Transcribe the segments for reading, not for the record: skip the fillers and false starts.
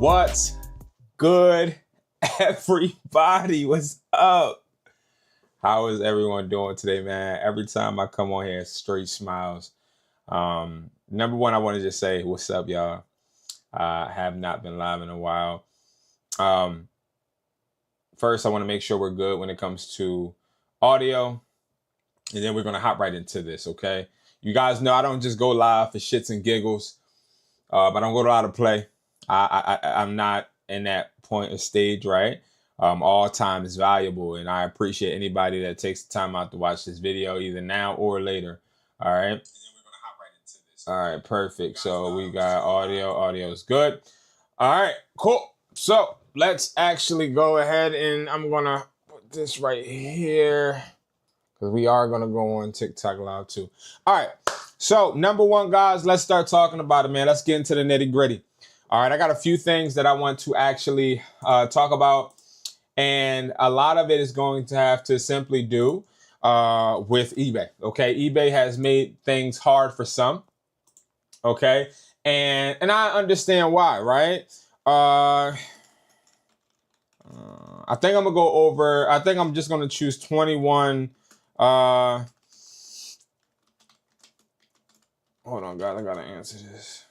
What's good, everybody? What's up? How is everyone doing today, man? Every time I come on here, straight smiles. Number one, I want to just say, what's up, y'all? I have not been live in a while. First, I want to make sure we're good when it comes to audio, and then we're going to hop right into this, okay? You guys know I don't just go live for shits and giggles, but I don't go live to play. I'm not in that point of stage, right? All time is valuable, and I appreciate anybody that takes the time out to watch this video, either now or later. All right. And then we're gonna hop right into this. All right, perfect. So we got audio. Audio is good. All right, cool. So let's actually go ahead, and I'm gonna put this right here because we are gonna go on TikTok Live too. All right. So number one, guys, let's start talking about it, man. Let's get into the nitty gritty. All right, I got a few things that I want to actually talk about, and a lot of it is going to have to simply do with eBay. Okay, eBay has made things hard for some. Okay, and I understand why, right? I think I'm gonna go over. I think I'm just gonna choose 21. Hold on, guys. I gotta answer this.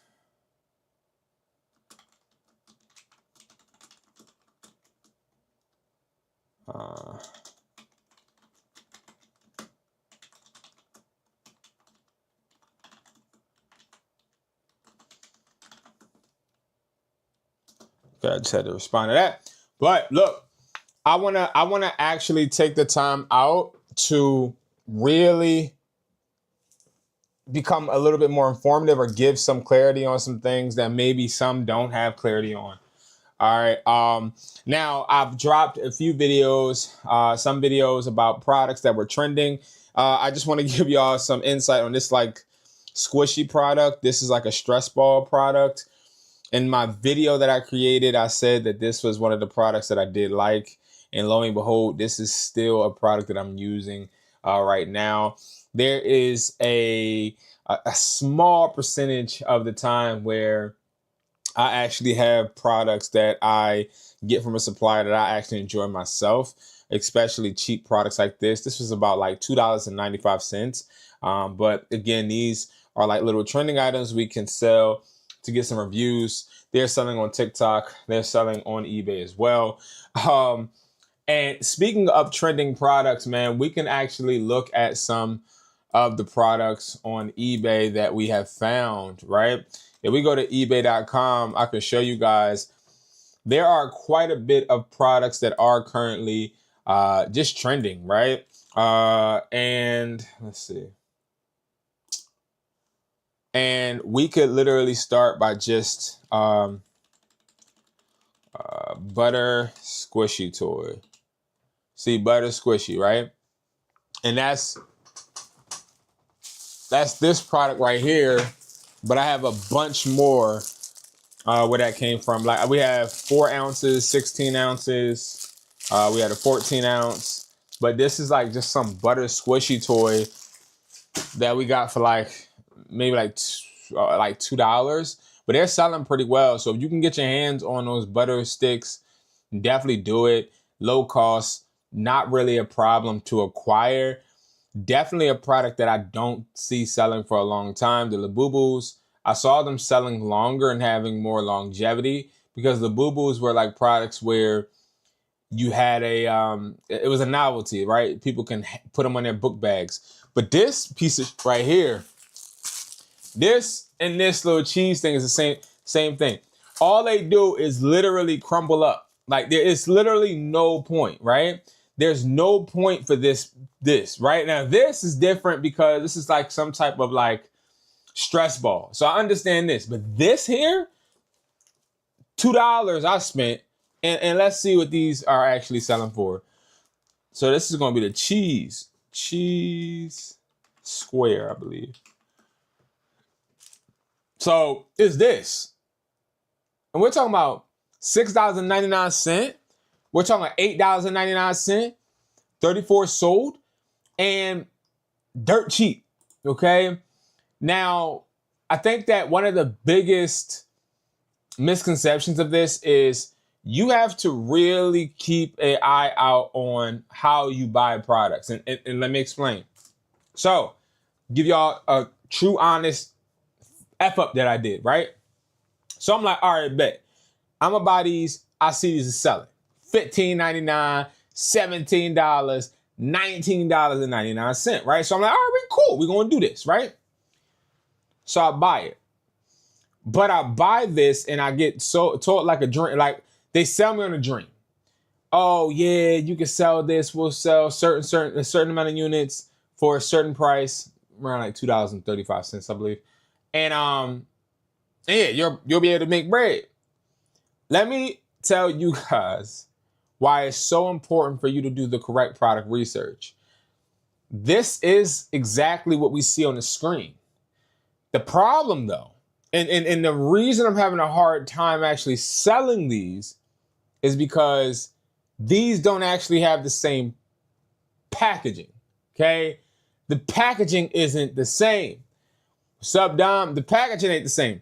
Okay, I just had to respond to that. But look, I wanna actually take the time out to really become a little bit more informative or give some clarity on some things that maybe some don't have clarity on. All right. Now I've dropped a few videos, some videos about products that were trending. I just want to give y'all some insight on this like squishy product. This is like a stress ball product. In my video that I created, I said that this was one of the products that I did like. And lo and behold, this is still a product that I'm using right now. There is a small percentage of the time where I actually have products that I get from a supplier that I actually enjoy myself, especially cheap products like this. This was about like $2.95. But again, these are like little trending items we can sell to get some reviews. They're selling on TikTok. They're selling on eBay as well. And speaking of trending products, man, we can actually look at some of the products on eBay that we have found, right? If we go to ebay.com, I can show you guys there are quite a bit of products that are currently just trending, right? And let's see. And we could literally start by just butter squishy toy. See, butter squishy, right? And that's this product right here. But I have a bunch more where that came from. Like we have 4 ounces, 16 ounces. We had a 14 ounce. But this is like just some butter squishy toy that we got for like maybe like $2. But they're selling pretty well. So if you can get your hands on those butter sticks, definitely do it. Low cost, not really a problem to acquire. Definitely a product that I don't see selling for a long time. The Labubus, I saw them selling longer and having more longevity because Labubus were like products where you had it was a novelty, right? People can put them on their book bags. But this piece of right here, this and this little cheese thing is the same thing. All they do is literally crumble up. Like there is literally no point, right? There's no point for this, right? Now, this is different because this is like some type of like stress ball. So I understand this, but this here, $2 I spent, and let's see what these are actually selling for. So this is going to be the cheese square, I believe. So it's this. And we're talking about $6.99. We're talking about $8.99, 34 sold, and dirt cheap, okay? Now, I think that one of the biggest misconceptions of this is you have to really keep an eye out on how you buy products. And let me explain. So, give y'all a true, honest F up that I did, right? So I'm like, all right, bet. I'm gonna buy these. I see these are selling. $15.99, $17, $19.99, right? So I'm like, all right, cool. We're gonna do this, right? So I buy it. But I buy this and I get so taught like a dream, like they sell me on a dream. Oh yeah, you can sell this. We'll sell a certain amount of units for a certain price, around like $2.35, I believe. And yeah, you'll be able to make bread. Let me tell you guys why it's so important for you to do the correct product research. This is exactly what we see on the screen. The problem though, and the reason I'm having a hard time actually selling these is because these don't actually have the same packaging, okay? The packaging isn't the same. What's up, Dom? The packaging ain't the same.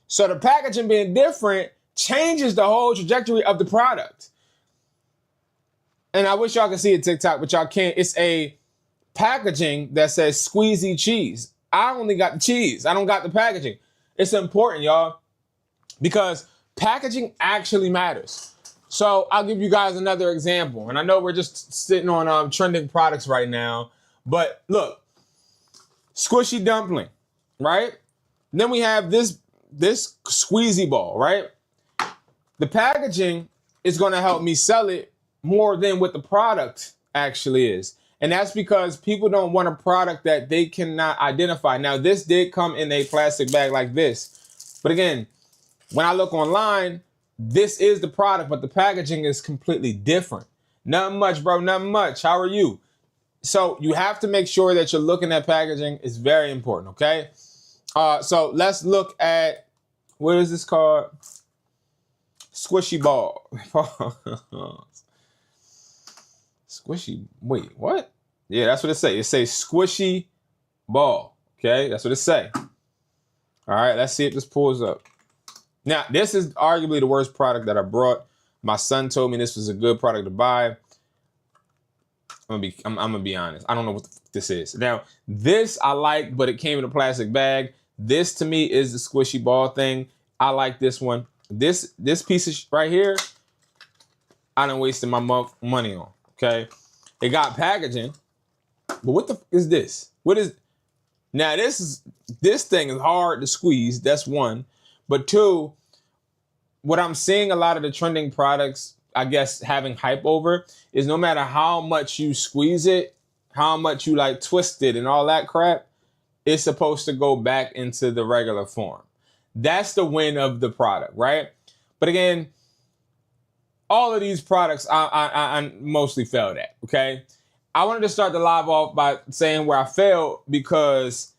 So the packaging being different changes the whole trajectory of the product. And I wish y'all could see a TikTok, but y'all can't. It's a packaging that says squeezy cheese. I only got the cheese. I don't got the packaging. It's important, y'all, because packaging actually matters. So I'll give you guys another example. And I know we're just sitting on trending products right now, but look, squishy dumpling, right? And then we have this squeezy ball, right? The packaging is going to help me sell it more than what the product actually is. And that's because people don't want a product that they cannot identify. Now, this did come in a plastic bag like this. But again, when I look online, this is the product, but the packaging is completely different. Nothing much, bro. Nothing much. How are you? So you have to make sure that you're looking at packaging. It's very important, okay? So let's look at, what is this called? Squishy ball. Squishy, wait, what? Yeah, that's what it say. It says squishy ball, okay? That's what it say. All right, let's see if this pulls up. Now, this is arguably the worst product that I brought. My son told me this was a good product to buy. I'm gonna be honest. I don't know what this is. Now, this I like, but it came in a plastic bag. This to me is the squishy ball thing. I like this one. This piece of right here, I done wasted my money on. Okay, it got packaging, but what the is this? What is now? This thing is hard to squeeze. That's one, but two, what I'm seeing a lot of the trending products, I guess, having hype over is no matter how much you squeeze it, how much you like twist it and all that crap, it's supposed to go back into the regular form. That's the win of the product, right? But again, all of these products I mostly failed at, okay? I wanted to start the live off by saying where I failed because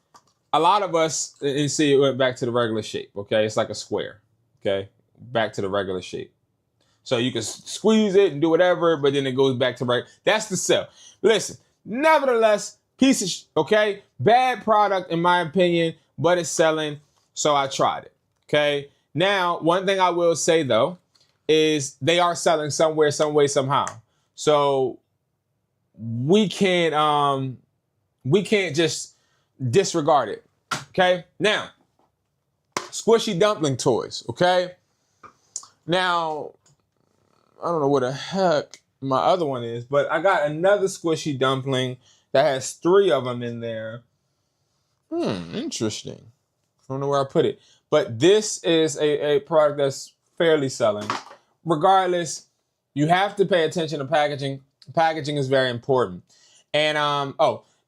a lot of us, you see it went back to the regular shape, okay? It's like a square, okay? Back to the regular shape. So you can squeeze it and do whatever, but then it goes back to right. That's the sell. Listen, nevertheless, okay? Bad product in my opinion, but it's selling, so I tried it, okay? Now, one thing I will say though, is they are selling somewhere, some way, somehow. So we can't just disregard it. Okay. Now, squishy dumpling toys. Okay. Now, I don't know what the heck my other one is, but I got another squishy dumpling that has 3 of them in there. Interesting. I don't know where I put it, but this is a product that's fairly selling. Regardless, you have to pay attention to packaging. Packaging is very important. And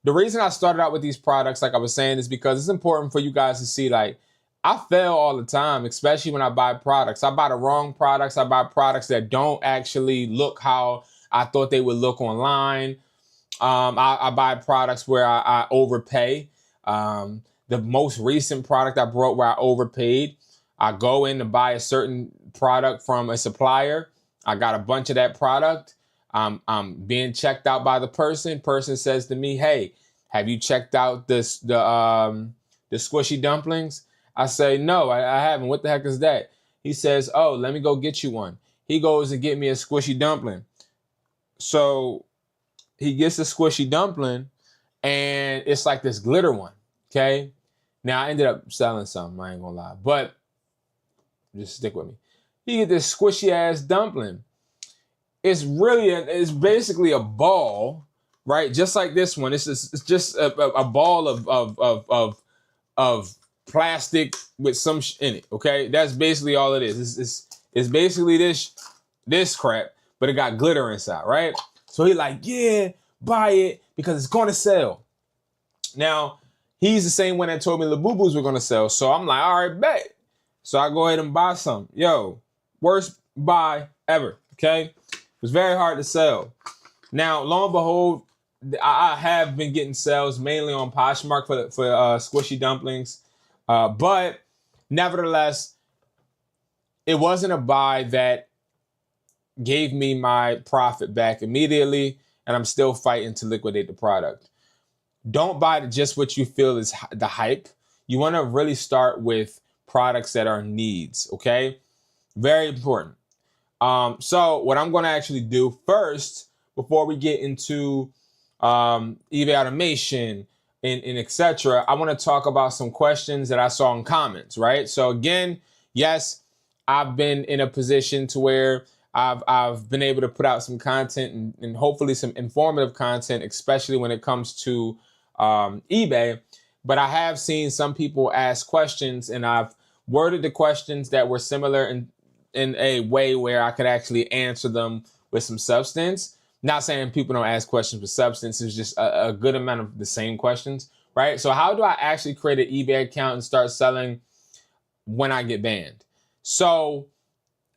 the reason I started out with these products, like I was saying, is because it's important for you guys to see, like, I fail all the time, especially when I buy products. I buy the wrong products. I buy products that don't actually look how I thought they would look online. I buy products where I overpay. The most recent product I brought where I overpaid, I go in to buy a certain product from a supplier. I got a bunch of that product. I'm being checked out by the person. Person says to me, "Hey, have you checked out the squishy dumplings?" I say, "No, I haven't. What the heck is that?" He says, oh, let me go get you one. He goes and get me a squishy dumpling. So he gets the squishy dumpling, and it's like this glitter one. Okay. Now I ended up selling some, I ain't gonna lie, but just stick with me. You get this squishy ass dumpling. It's basically a ball, right? Just like this one. It's just a ball of plastic with some in it. Okay, that's basically all it is. It's basically this crap, but it got glitter inside, right? So he like, yeah, buy it because it's gonna sell. Now he's the same one that told me Labubus were gonna sell, so I'm like, all right, bet. So I go ahead and buy some. Yo, worst buy ever. Okay, it was very hard to sell. Now, lo and behold, I have been getting sales mainly on Poshmark for squishy dumplings, but nevertheless, it wasn't a buy that gave me my profit back immediately, and I'm still fighting to liquidate the product. Don't buy just what you feel is the hype. You want to really start with products that are needs, okay? Very important. So what I'm going to actually do first, before we get into eBay automation and etc., I want to talk about some questions that I saw in comments, right? So again, yes, I've been in a position to where I've been able to put out some content and hopefully some informative content, especially when it comes to eBay. But I have seen some people ask questions, and I've worded the questions that were similar in a way where I could actually answer them with some substance. Not saying people don't ask questions with substance. It's just a good amount of the same questions, right? So how do I actually create an eBay account and start selling when I get banned? So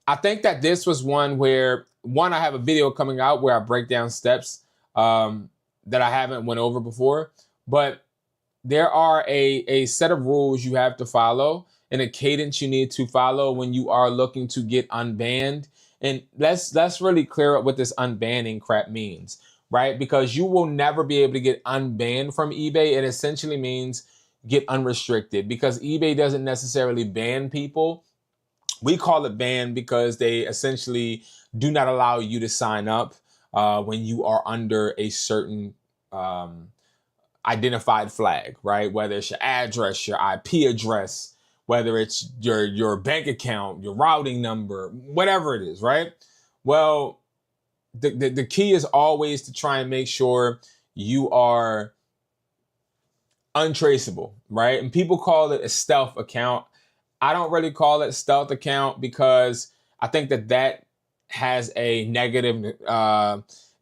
I think that this was one where, I have a video coming out where I break down steps that I haven't went over before, but there are a set of rules you have to follow and a cadence you need to follow when you are looking to get unbanned. And let's really clear up what this unbanning crap means, right? Because you will never be able to get unbanned from eBay. It essentially means get unrestricted, because eBay doesn't necessarily ban people. We call it ban because they essentially do not allow you to sign up when you are under a certain identified flag, right? Whether it's your address, your IP address, whether it's your bank account, your routing number, whatever it is, right? Well, the key is always to try and make sure you are untraceable, right? And people call it a stealth account. I don't really call it stealth account because I think that has a negative,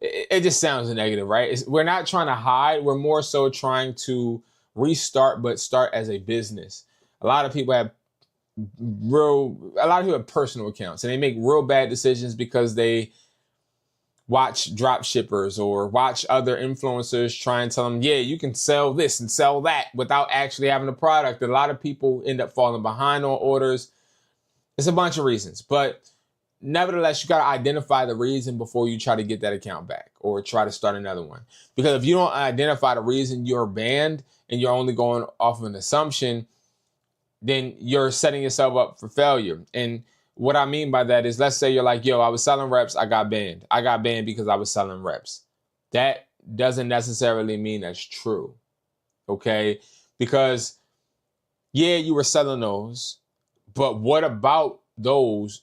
it just sounds negative, right? We're not trying to hide. We're more so trying to restart, but start as a business. A lot of people have personal accounts, and they make real bad decisions because they watch drop shippers or watch other influencers try and tell them, yeah, you can sell this and sell that without actually having a product. A lot of people end up falling behind on orders. It's a bunch of reasons, but nevertheless, you got to identify the reason before you try to get that account back or try to start another one. Because if you don't identify the reason you're banned and you're only going off of an assumption, then you're setting yourself up for failure. And what I mean by that is, let's say you're like, yo, I was selling reps, I got banned. I got banned because I was selling reps. That doesn't necessarily mean that's true, okay? Because, yeah, you were selling those, but what about those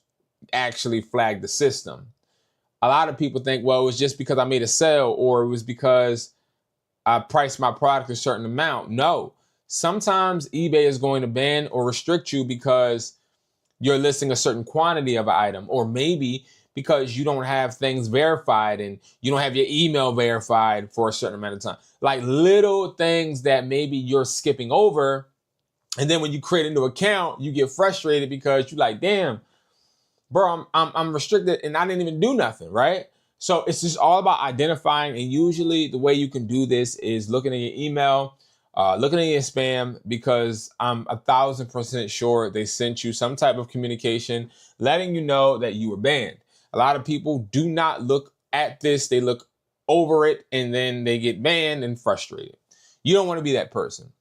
actually flagged the system? A lot of people think, well, it was just because I made a sale, or it was because I priced my product a certain amount. No, sometimes eBay is going to ban or restrict you because you're listing a certain quantity of an item, or maybe because you don't have things verified and you don't have your email verified for a certain amount of time. Like little things that maybe you're skipping over. And then when you create a new account, you get frustrated because you're like, damn, bro, I'm restricted and I didn't even do nothing, right? So it's just all about identifying. And usually the way you can do this is looking at your email, looking at your spam, because I'm 1,000% sure they sent you some type of communication letting you know that you were banned. A lot of people do not look at this. They look over it and then they get banned and frustrated. You don't want to be that person.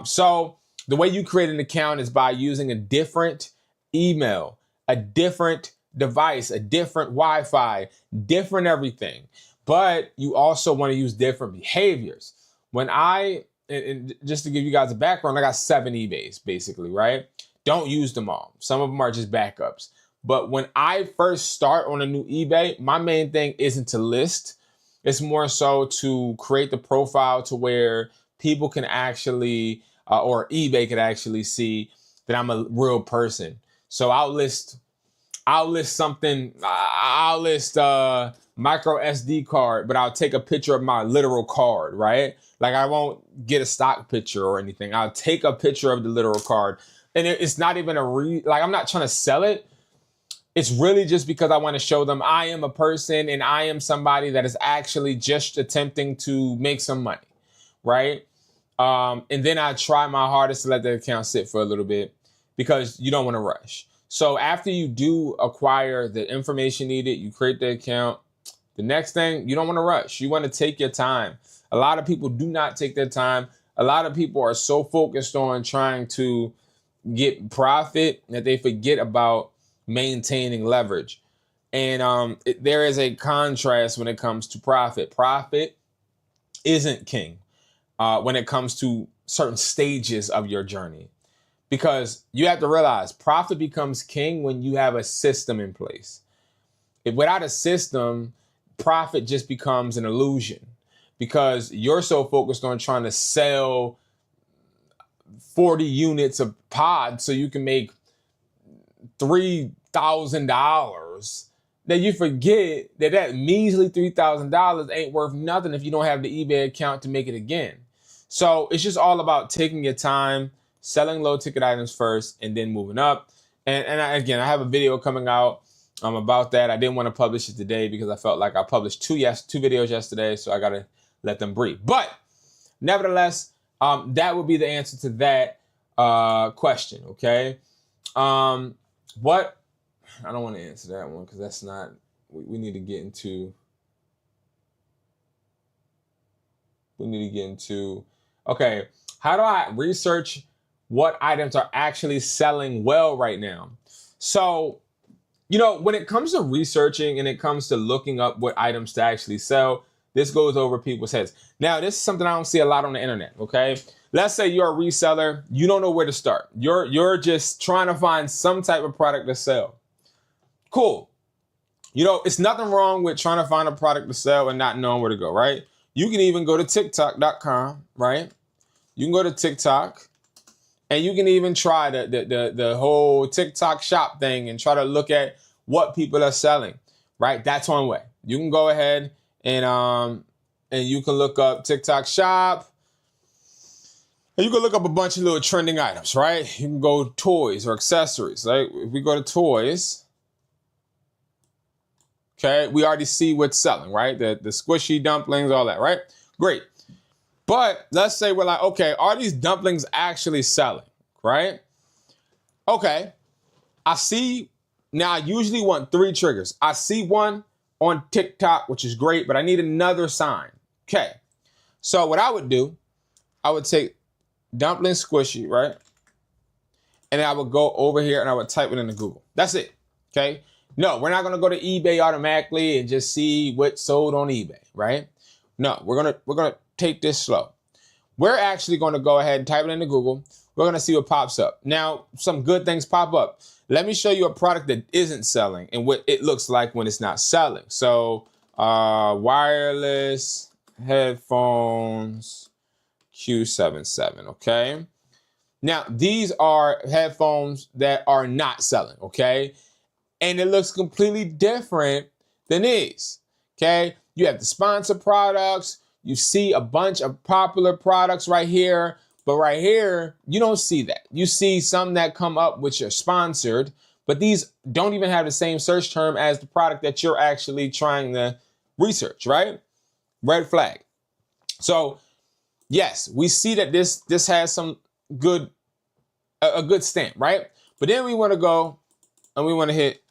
So the way you create an account is by using a different email. a different device, a different Wi-Fi, different everything. But you also want to use different behaviors. When and just to give you guys a background, I got 7 eBays basically, right? Don't use them all. Some of them are just backups. But when I first start on a new eBay, my main thing isn't to list. It's more so to create the profile to where people can actually, or eBay can actually see that I'm a real person. So I'll list something, I'll list micro SD card, but I'll take a picture of my literal card, right? Like I won't get a stock picture or anything. I'll take a picture of the literal card. And it's not even like I'm not trying to sell it. It's really just because I want to show them I am a person and I am somebody that is actually just attempting to make some money, right? And then I try my hardest to let the account sit for a little bit because you don't want to rush. So after you do acquire the information needed, you create the account, the next thing, you don't want to rush. You want to take your time. A lot of people do not take their time. A lot of people are so focused on trying to get profit that they forget about maintaining leverage. And there is a contrast when it comes to profit. Profit isn't king when it comes to certain stages of your journey. Because you have to realize profit becomes king when you have a system in place. If without a system, profit just becomes an illusion because you're so focused on trying to sell 40 units of pod so you can make $3,000 that you forget that measly $3,000 ain't worth nothing if you don't have the eBay account to make it again. So it's just all about taking your time, selling low ticket items first, and then moving up. And again, I have a video coming out about that. I didn't want to publish it today because I felt like I published two videos yesterday, so I got to let them breathe. But nevertheless, that would be the answer to that question, okay? What? I don't want to answer that one because that's not, we need to get into, okay, how do I research what items are actually selling well right now? So, you know, when it comes to researching and it comes to looking up what items to actually sell, this goes over people's heads. Now, this is something I don't see a lot on the internet, okay? Let's say you're a reseller, you don't know where to start. You're just trying to find some type of product to sell. Cool. You know, it's nothing wrong with trying to find a product to sell and not knowing where to go, right? You can even go to TikTok.com, right? You can go to TikTok and you can even try the whole TikTok shop thing and try to look at what people are selling, right? That's one way. You can go ahead and you can look up TikTok shop. And you can look up a bunch of little trending items, right? You can go toys or accessories. Like if we go to toys, okay, we already see what's selling, right? The squishy dumplings, all that, right? Great. But let's say we're like, okay, are these dumplings actually selling, right? Okay, I see, now I usually want 3 triggers. I see one on TikTok, which is great, but I need another sign. Okay, so what I would do, I would take dumpling squishy, right? And I would go over here and I would type it into Google. That's it, okay? No, we're not gonna go to eBay automatically and just see what's sold on eBay, right? No, we're gonna take this slow. We're actually gonna go ahead and type it into Google. We're gonna see what pops up. Now, some good things pop up. Let me show you a product that isn't selling and what it looks like when it's not selling. So, wireless headphones Q77, okay? Now, these are headphones that are not selling, okay? And it looks completely different than these, okay? You have the sponsor products. You see a bunch of popular products right here, but right here, you don't see that. You see some that come up which are sponsored, but these don't even have the same search term as the product that you're actually trying to research, right? Red flag. So, yes, we see that this has some good, a good stamp, right? But then we want to go and we want to hit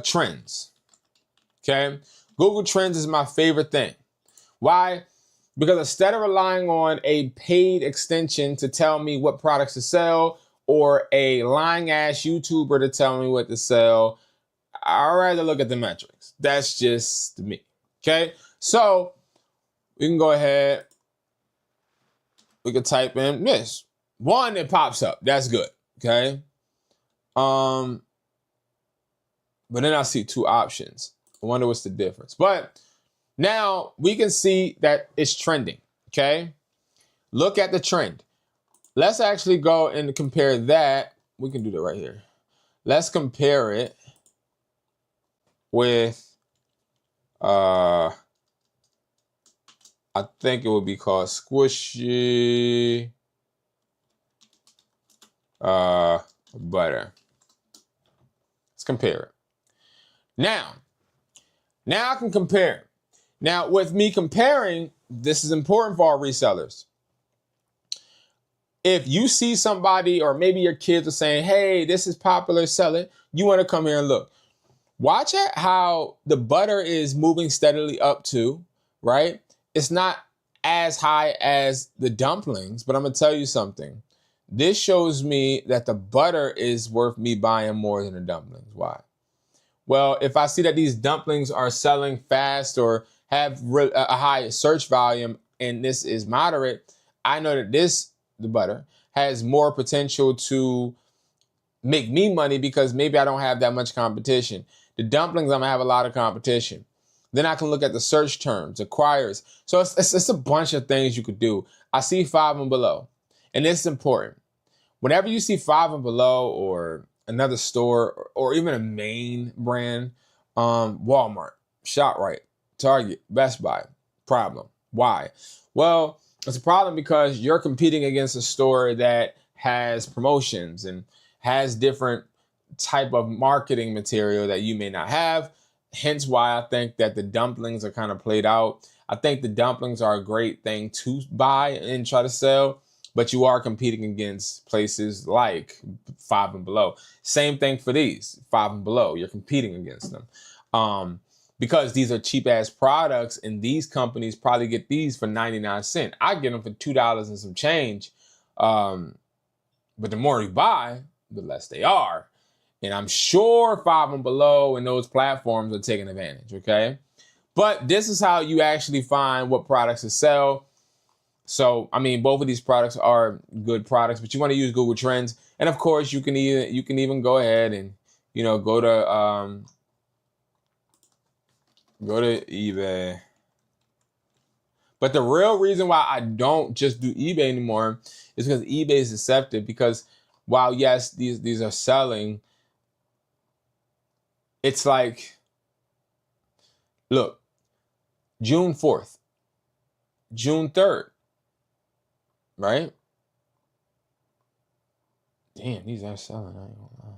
trends, okay? Google Trends is my favorite thing. Why? Because instead of relying on a paid extension to tell me what products to sell or a lying ass YouTuber to tell me what to sell. I'd rather look at the metrics. That's just me. Okay. So we can go ahead. We could type in this. One, it pops up. That's good. Okay. But then I see two options. I wonder what's the difference. But now we can see that it's trending. Okay. Look at the trend. Let's actually go and compare that. We can do that right here. Let's compare it with, I think it would be called Squishy Butter. Let's compare it. Now I can compare. Now, with me comparing, this is important for our resellers. If you see somebody, or maybe your kids are saying, hey, this is popular, sell it, you want to come here and look. Watch at how the butter is moving steadily up to, right? It's not as high as the dumplings, but I'm going to tell you something. This shows me that the butter is worth me buying more than the dumplings. Why? Well, if I see that these dumplings are selling fast or have a high search volume and this is moderate, I know that the butter, has more potential to make me money because maybe I don't have that much competition. The dumplings, I'm gonna have a lot of competition. Then I can look at the search terms, acquirers. So it's a bunch of things you could do. I see 5 and below, and it's important. Whenever you see 5 and below, or another store, or even a main brand, Walmart, ShopRite, Target, Best Buy, problem. Why? Well, it's a problem because you're competing against a store that has promotions and has different type of marketing material that you may not have. Hence why I think that the dumplings are kind of played out. I think the dumplings are a great thing to buy and try to sell, but you are competing against places like 5 and below. Same thing for these 5 and below. You're competing against them. Because these are cheap ass products, and these companies probably get these for 99 cents. I get them for $2 and some change. But the more you buy, the less they are. And I'm sure 5 and below and those platforms are taking advantage, okay? But this is how you actually find what products to sell. So, I mean, both of these products are good products, but you want to use Google Trends. And of course, you can even go ahead and, go to eBay. But the real reason why I don't just do eBay anymore is because eBay is deceptive. Because while, yes, these are selling, it's like, look, June 4th, June 3rd, right? Damn, these are selling. I ain't gonna lie.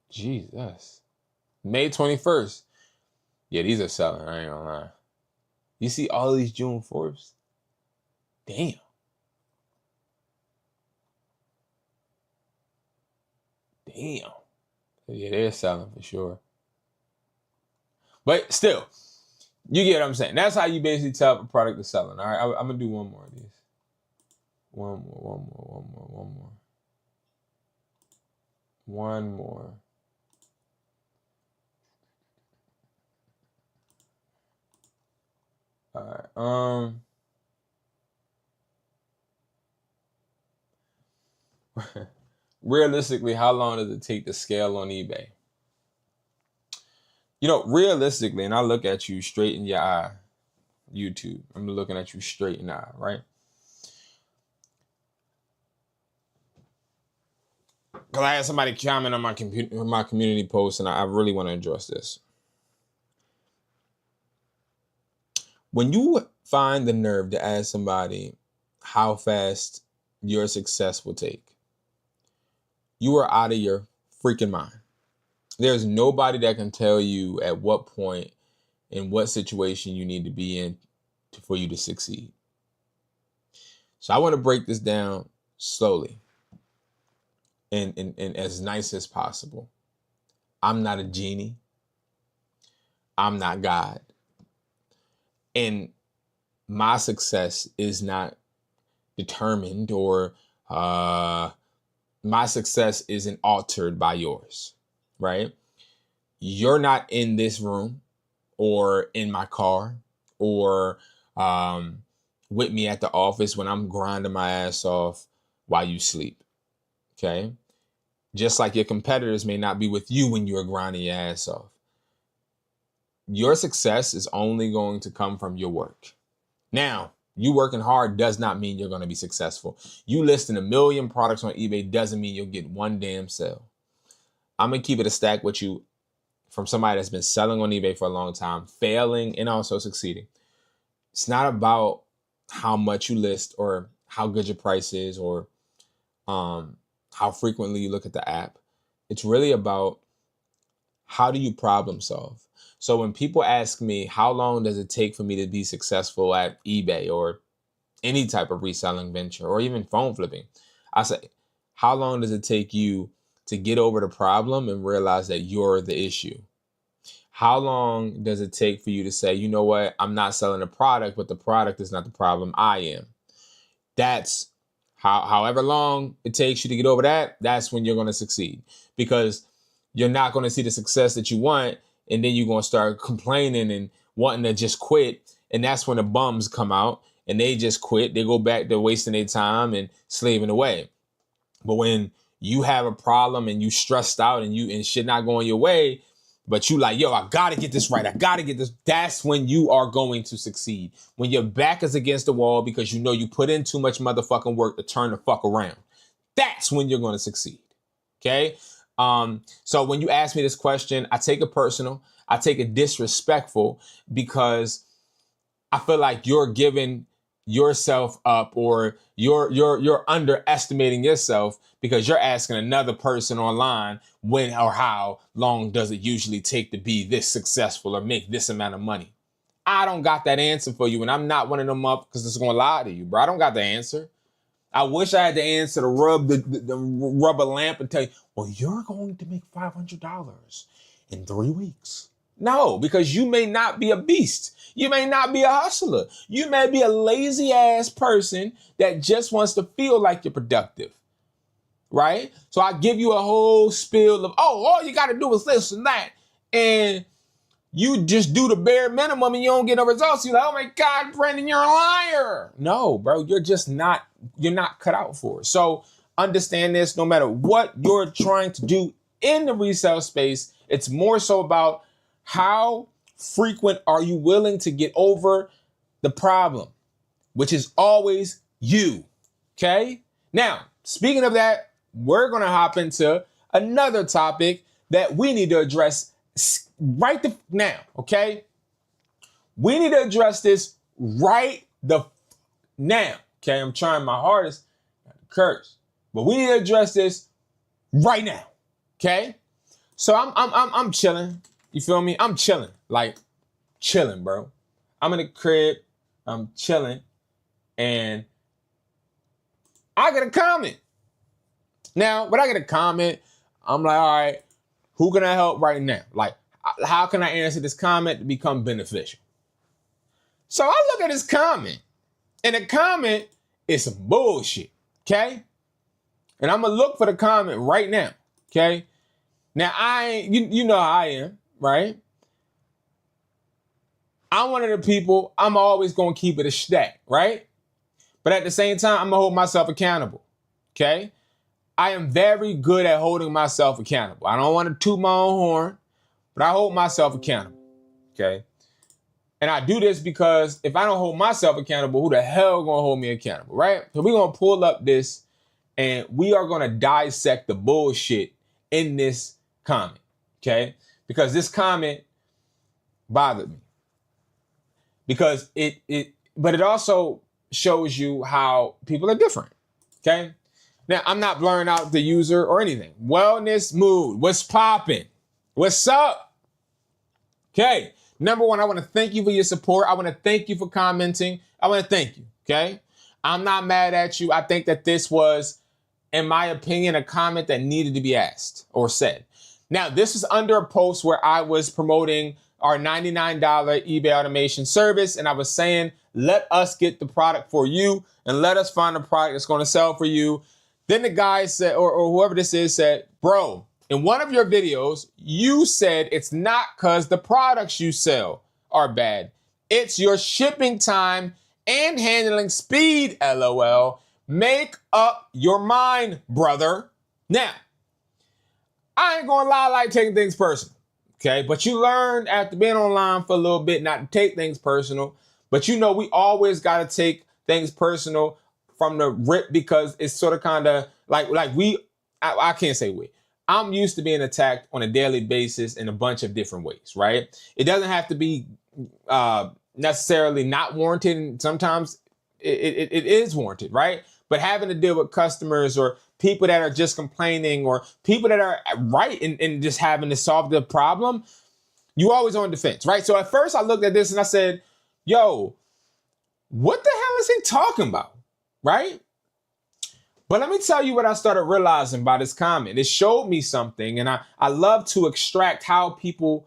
Jesus. May 21st. Yeah, these are selling. I ain't gonna lie. You see all these June 4ths? Damn. Damn. Yeah, they're selling for sure. But still, you get what I'm saying. That's how you basically tell if a product is selling. All right, I'm gonna do one more of these. One more. All right. Realistically, how long does it take to scale on eBay? Realistically, and I look at you straight in your eye, YouTube. I'm looking at you straight in the eye, right? Because I had somebody comment on my community post, and I really want to address this. When you find the nerve to ask somebody how fast your success will take, you are out of your freaking mind. There's nobody that can tell you at what point, in what situation you need to be in for you to succeed. So I want to break this down slowly and as nice as possible. I'm not a genie. I'm not God. And my success is not determined, or my success isn't altered by yours, right? You're not in this room or in my car or with me at the office when I'm grinding my ass off while you sleep, okay? Just like your competitors may not be with you when you're grinding your ass off. Your success is only going to come from your work. Now, you working hard does not mean you're going to be successful. You listing 1 million products on eBay doesn't mean you'll get one damn sale. I'm going to keep it a stack with you from somebody that's been selling on eBay for a long time, failing and also succeeding. It's not about how much you list or how good your price is or how frequently you look at the app. It's really about how do you problem solve. So when people ask me, how long does it take for me to be successful at eBay or any type of reselling venture or even phone flipping, I say, how long does it take you to get over the problem and realize that you're the issue? How long does it take for you to say, you know what, I'm not selling a product, but the product is not the problem, I am? That's however long it takes you to get over that, that's when you're going to succeed. Because you're not going to see the success that you want, and then you're going to start complaining and wanting to just quit. And that's when the bums come out and they just quit. They go back to wasting their time and slaving away. But when you have a problem and you stressed out and shit not going your way, but you like, yo, I got to get this right. I got to get this. That's when you are going to succeed. When your back is against the wall because you know you put in too much motherfucking work to turn the fuck around. That's when you're going to succeed. Okay? So when you ask me this question, I take it personal. I take it disrespectful because I feel like you're giving yourself up or you're underestimating yourself because you're asking another person online when or how long does it usually take to be this successful or make this amount of money. I don't got that answer for you, and I'm not one of them up because it's going to lie to you, bro. I don't got the answer. I wish I had the answer to rub the rubber lamp and tell you, well, you're going to make $500 in 3 weeks. No, because you may not be a beast. You may not be a hustler. You may be a lazy ass person that just wants to feel like you're productive, right? So I give you a whole spiel of, all you got to do is this and that. And you just do the bare minimum and you don't get no results. You're like, oh my God, Brandon, you're a liar. No, bro, you're not cut out for it. So understand this, no matter what you're trying to do in the resale space, it's more so about how frequent are you willing to get over the problem, which is always you. Okay? Now, speaking of that, we're going to hop into another topic that we need to address right now. Okay? We need to address this right now. Okay? I'm trying my hardest not to curse, but we need to address this right now. Okay? So I'm chilling. You feel me? I'm chilling. Like, chilling, bro. I'm in the crib. I'm chilling. And I get a comment. Now, when I get a comment, I'm like, all right, who can I help right now? Like, how can I answer this comment to become beneficial? So I look at this comment. And the comment is some bullshit. Okay? And I'm going to look for the comment right now. Okay? Now, you know how I am. Right? I'm one of the people, I'm always going to keep it a stack, right? But at the same time, I'm going to hold myself accountable, okay? I am very good at holding myself accountable. I don't want to toot my own horn, but I hold myself accountable, okay? And I do this because if I don't hold myself accountable, who the hell going to hold me accountable, right? So we're going to pull up this and we are going to dissect the bullshit in this comment, okay? Because this comment bothered me. Because but it also shows you how people are different. Okay? Now, I'm not blurring out the user or anything. Wellness mood. What's popping? What's up? Okay. Number one, I want to thank you for your support. I want to thank you for commenting. I want to thank you. Okay? I'm not mad at you. I think that this was, in my opinion, a comment that needed to be asked or said. Now, this is under a post where I was promoting our $99 eBay automation service. And I was saying, let us get the product for you and let us find a product that's going to sell for you. Then the guy said, or whoever this is said, bro, in one of your videos, you said it's not because the products you sell are bad. It's your shipping time and handling speed, LOL. Make up your mind, brother. Now, I ain't gonna lie, I like taking things personal, okay? But you learn after being online for a little bit not to take things personal. But you know, we always gotta take things personal from the rip because it's sort of kind of like I can't say we. I'm used to being attacked on a daily basis in a bunch of different ways, right? It doesn't have to be necessarily not warranted. And sometimes it is warranted, right? But having to deal with customers or people that are just complaining or people that are right in just having to solve the problem, you always on defense, right? So at first I looked at this and I said, yo, what the hell is he talking about, right? But let me tell you what I started realizing by this comment. It showed me something, and I love to extract how people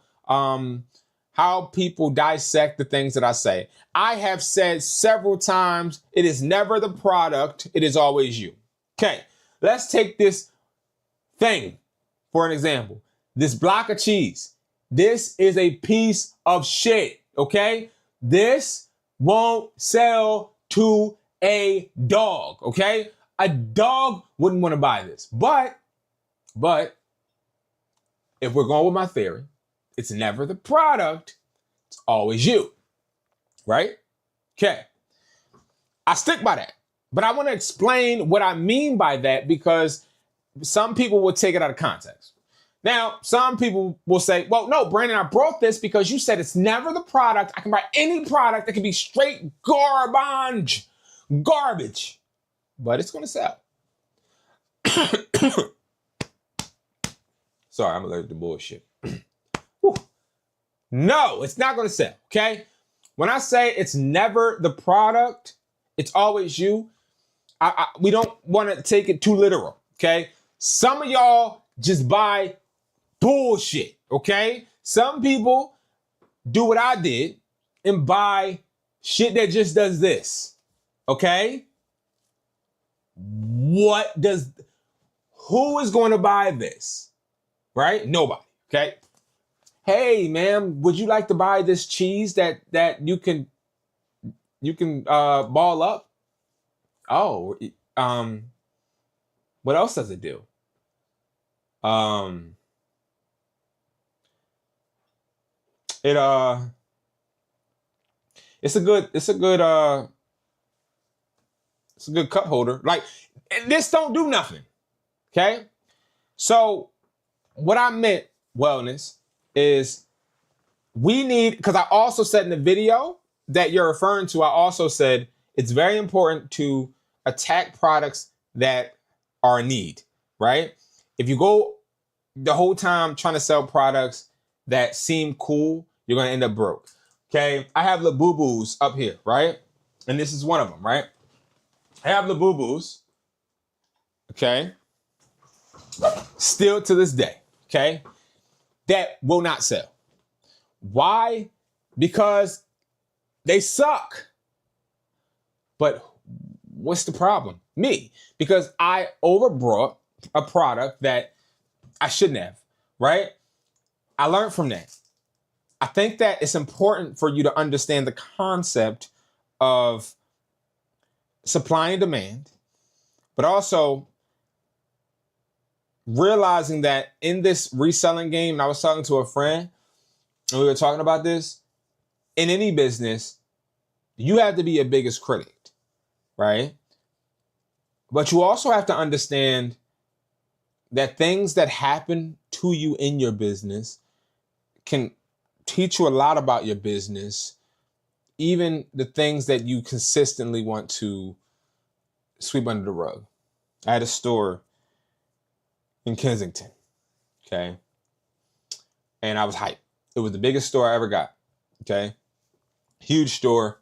dissect the things that I say. I have said several times, it is never the product, it is always you. Okay, let's take this thing for an example. This block of cheese. This is a piece of shit, okay? This won't sell to a dog, okay? A dog wouldn't want to buy this. But if we're going with my theory, it's never the product, it's always you, right? Okay. I stick by that. But I want to explain what I mean by that because some people will take it out of context. Now, some people will say, well, no, Brandon, I brought this because you said it's never the product. I can buy any product that can be straight garbage, but it's going to sell. Sorry, I'm allergic to bullshit. No, it's not going to sell, okay? When I say it's never the product, it's always you, we don't want to take it too literal, okay? Some of y'all just buy bullshit, okay? Some people do what I did and buy shit that just does this, okay? Who is going to buy this, right? Nobody, okay? Hey, man, would you like to buy this cheese that you can ball up? Oh, what else does it do? It's a good cup holder. Like, this don't do nothing. Okay? So what I meant, wellness, is we need, because I also said in the video that you're referring to, I also said it's very important to attack products that are a need, right? If you go the whole time trying to sell products that seem cool, you're going to end up broke. Okay? I have the boo-boos up here, right? And this is one of them, right? I have the boo-boos, okay? Still to this day, okay? That will not sell. Why? Because they suck. But what's the problem? Me. Because I overbought a product that I shouldn't have, right? I learned from that. I think that it's important for you to understand the concept of supply and demand, but also realizing that in this reselling game, and I was talking to a friend and we were talking about this, in any business, you have to be your biggest critic, right? But you also have to understand that things that happen to you in your business can teach you a lot about your business, even the things that you consistently want to sweep under the rug. I had a store in Kensington, okay? And I was hyped. It was the biggest store I ever got, okay? Huge store.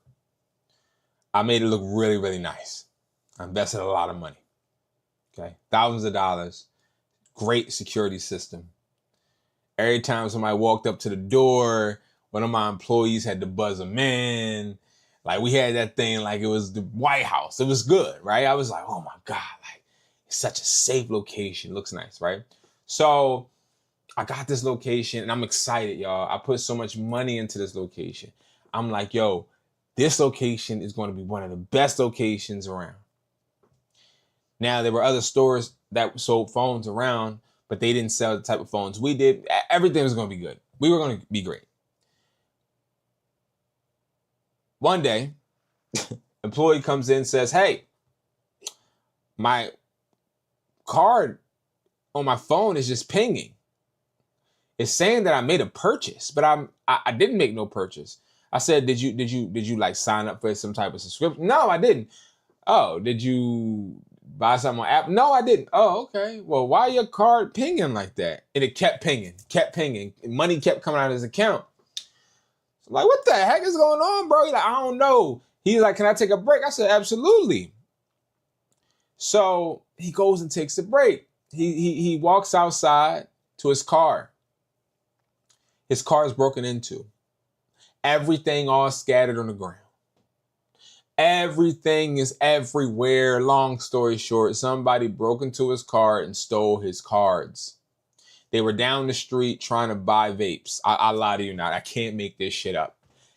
I made it look really, really nice. I invested a lot of money, okay? Thousands of dollars, great security system. Every time somebody walked up to the door, one of my employees had to buzz him in. Like we had that thing like it was the White House. It was good, right? I was like, oh my God, like it's such a safe location. Looks nice, right? So I got this location and I'm excited, y'all. I put so much money into this location. I'm like, yo, this location is going to be one of the best locations around. Now, there were other stores that sold phones around, but they didn't sell the type of phones we did. Everything was going to be good. We were going to be great. One day, employee comes in and says, hey, my card on my phone is just pinging. It's saying that I made a purchase, but I didn't make no purchase. I said, did you like sign up for some type of subscription? No, I didn't. Oh, did you buy something on app? No, I didn't. Oh, okay. Well, why your card pinging like that? And it kept pinging. Money kept coming out of his account. So I'm like, what the heck is going on, bro? He's like, I don't know. He's like, can I take a break? I said, absolutely. So he goes and takes a break. He walks outside to his car. His car is broken into. Everything all scattered on the ground. Everything is everywhere. Long story short, somebody broke into his car and stole his cards. They were down the street trying to buy vapes. I lie to you not. I can't make this shit up.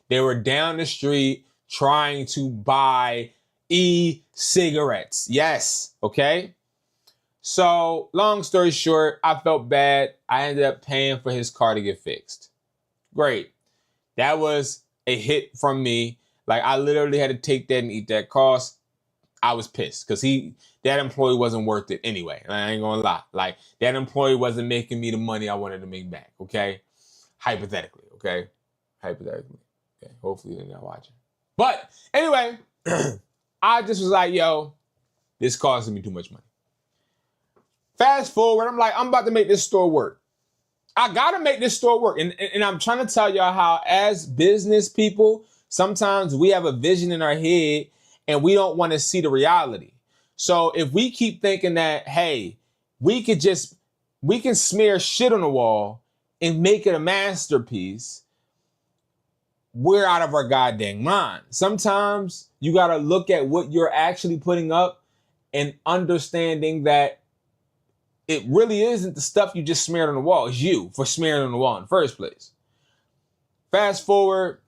They were down the street trying to buy e-cigarettes. Yes, okay? So, long story short, I felt bad. I ended up paying for his car to get fixed. Great. That was a hit from me. Like, I literally had to take that and eat that cost. I was pissed because that employee wasn't worth it anyway. I ain't gonna lie. Like, that employee wasn't making me the money I wanted to make back, okay? Hypothetically, okay? Hypothetically. Okay, hopefully they're not watching. But, anyway, I just was like, yo, this costing me too much money. Fast forward, I'm like, I'm about to make this store work. I gotta make this store work. And I'm trying to tell y'all how, as business people, sometimes we have a vision in our head and we don't want to see the reality. So if we keep thinking that, hey, we can smear shit on the wall and make it a masterpiece, we're out of our goddamn mind. Sometimes you gotta look at what you're actually putting up and understanding that it really isn't the stuff you just smeared on the wall. It's you for smearing on the wall in the first place. Fast forward,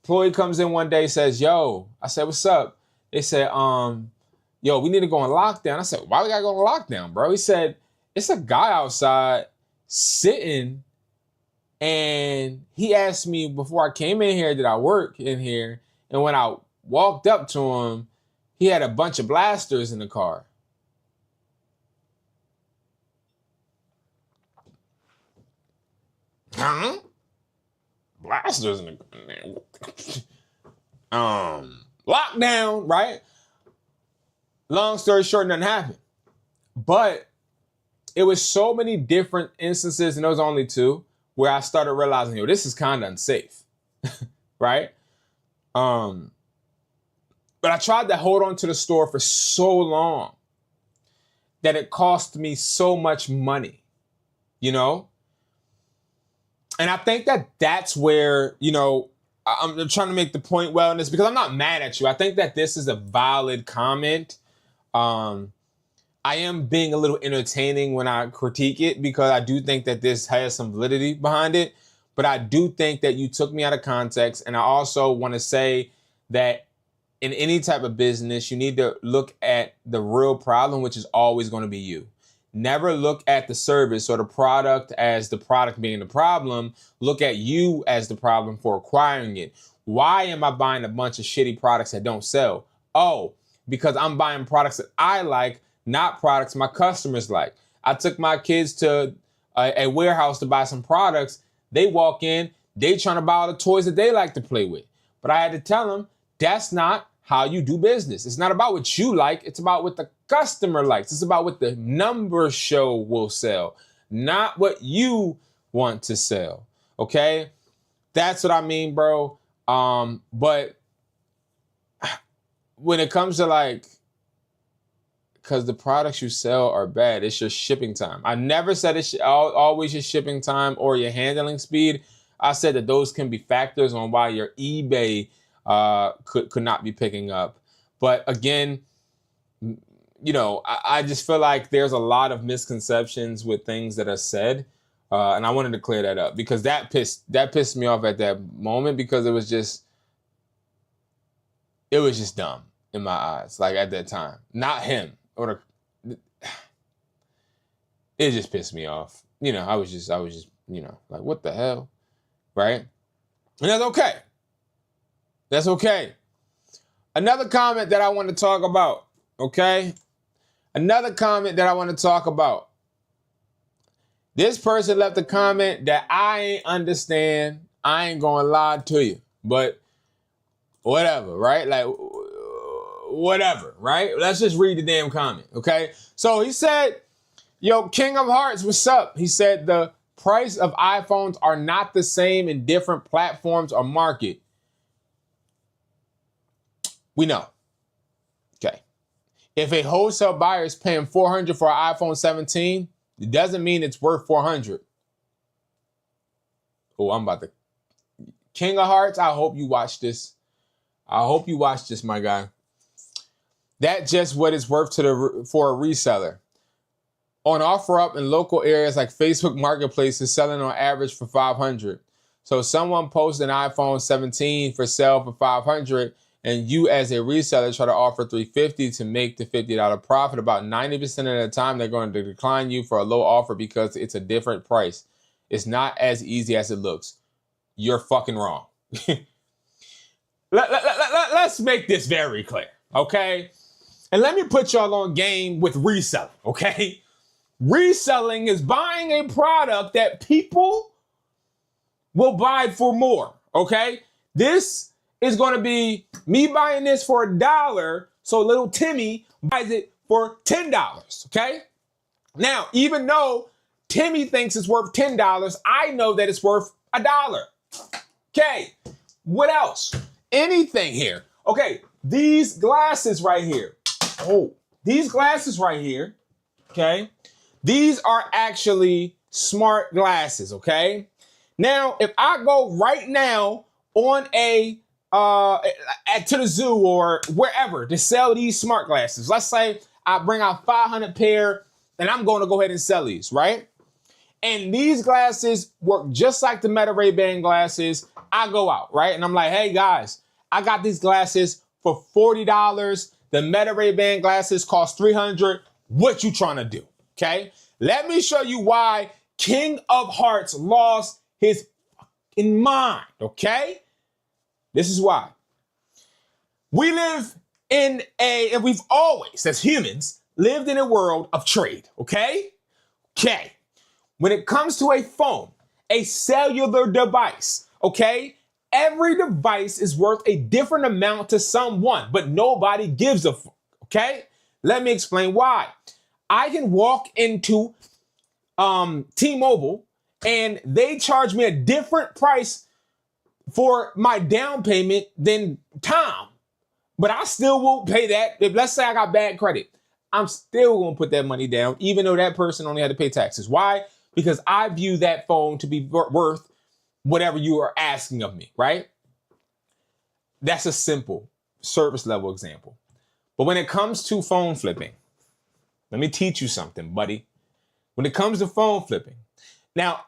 employee comes in one day, says, yo, I said, what's up? They said, yo, we need to go on lockdown. I said, why we gotta go on lockdown, bro? He said, it's a guy outside sitting, and he asked me before I came in here, did I work in here? And when I walked up to him, he had a bunch of blasters in the car. Huh? Blasters in the lockdown, right? Long story short, nothing happened. But it was so many different instances, and there was only two, where I started realizing, yo, this is kind of unsafe, right? But I tried to hold on to the store for so long that it cost me so much money, you know? And I think that that's where, you know, I'm trying to make the point well in this because I'm not mad at you. I think that this is a valid comment. I am being a little entertaining when I critique it because I do think that this has some validity behind it. But I do think that you took me out of context. And I also want to say that in any type of business, you need to look at the real problem, which is always going to be you. Never look at the service or the product as the product being the problem. Look at you as the problem for acquiring it. Why am I buying a bunch of shitty products that don't sell? Oh, because I'm buying products that I like, not products my customers like. I took my kids to a warehouse to buy some products. They walk in, they trying to buy all the toys that they like to play with. But I had to tell them, that's not how you do business. It's not about what you like. It's about what the customer likes. It's about what the numbers show will sell, not what you want to sell. Okay? That's what I mean, bro. But when it comes to like, because the products you sell are bad, it's your shipping time. I never said it's always your shipping time or your handling speed. I said that those can be factors on why your eBay could not be picking up. But again, you know, I just feel like there's a lot of misconceptions with things that are said. And I wanted to clear that up because that pissed me off at that moment because it was just dumb in my eyes, like at that time. Not him. It just pissed me off. You know, I was just, you know, like, what the hell? Right? And that's okay. That's okay. Another comment that I want to talk about, okay? Another comment that I want to talk about. This person left a comment that I ain't understand. I ain't gonna lie to you, but whatever, right? Like, whatever, right? Let's just read the damn comment, okay? So he said, yo, King of Hearts, what's up? He said the price of iPhones are not the same in different platforms or market. We know. Okay. If a wholesale buyer is paying $400 for an iPhone 17, it doesn't mean it's worth $400. Oh, I'm about to. King of Hearts, I hope you watch this. I hope you watch this, my guy. That's just what it's worth for a reseller. On OfferUp in local areas like Facebook Marketplace is selling on average for $500. So someone posts an iPhone 17 for sale for $500, and you as a reseller try to offer $350 to make the $50 profit. About 90% of the time, they're going to decline you for a low offer because it's a different price. It's not as easy as it looks. You're fucking wrong. Let's make this very clear, okay? And let me put y'all on game with reselling, okay? Reselling is buying a product that people will buy for more, okay? This is going to be me buying this for $1, so little Timmy buys it for $10, okay? Now, even though Timmy thinks it's worth $10, I know that it's worth $1. Okay, what else? Anything here. Okay, these glasses right here. Oh, these glasses right here, okay? These are actually smart glasses, okay? Now, if I go right now on to the zoo or wherever to sell these smart glasses, let's say I bring out 500 pair and I'm going to go ahead and sell these, right? And these glasses work just like the Meta Ray-Ban glasses. I go out, right? And I'm like, hey guys, I got these glasses for $40. The Meta Ray-Ban glasses cost $300. What you trying to do? Okay, let me show you why King of Hearts lost his fucking mind, okay? This is why. We live in and we've always, as humans, lived in a world of trade, okay? Okay, when it comes to a phone, a cellular device, okay? Every device is worth a different amount to someone, but nobody gives a fuck, okay? Let me explain why. I can walk into T-Mobile and they charge me a different price for my down payment than Tom, but I still won't pay that. If let's say I got bad credit, I'm still gonna put that money down, even though that person only had to pay taxes. Why? Because I view that phone to be worth whatever you are asking of me, right? That's a simple service level example. But when it comes to phone flipping, let me teach you something, buddy. When it comes to phone flipping, now,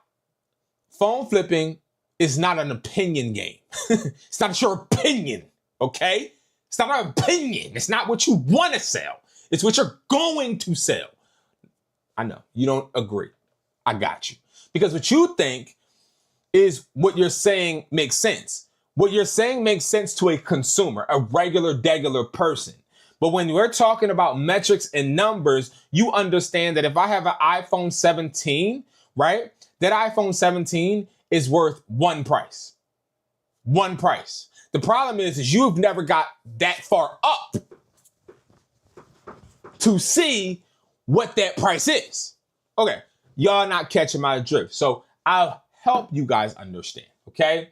phone flipping is not an opinion game. It's not your opinion, okay? It's not an opinion. It's not what you want to sell. It's what you're going to sell. I know, you don't agree. I got you. Because what you think is what you're saying makes sense. What you're saying makes sense to a consumer, a regular person. But when we're talking about metrics and numbers, you understand that if I have an iPhone 17, right? That iPhone 17 is worth one price. One price. The problem is you've never got that far up to see what that price is. Okay, y'all not catching my drift. So I'll help you guys understand, okay?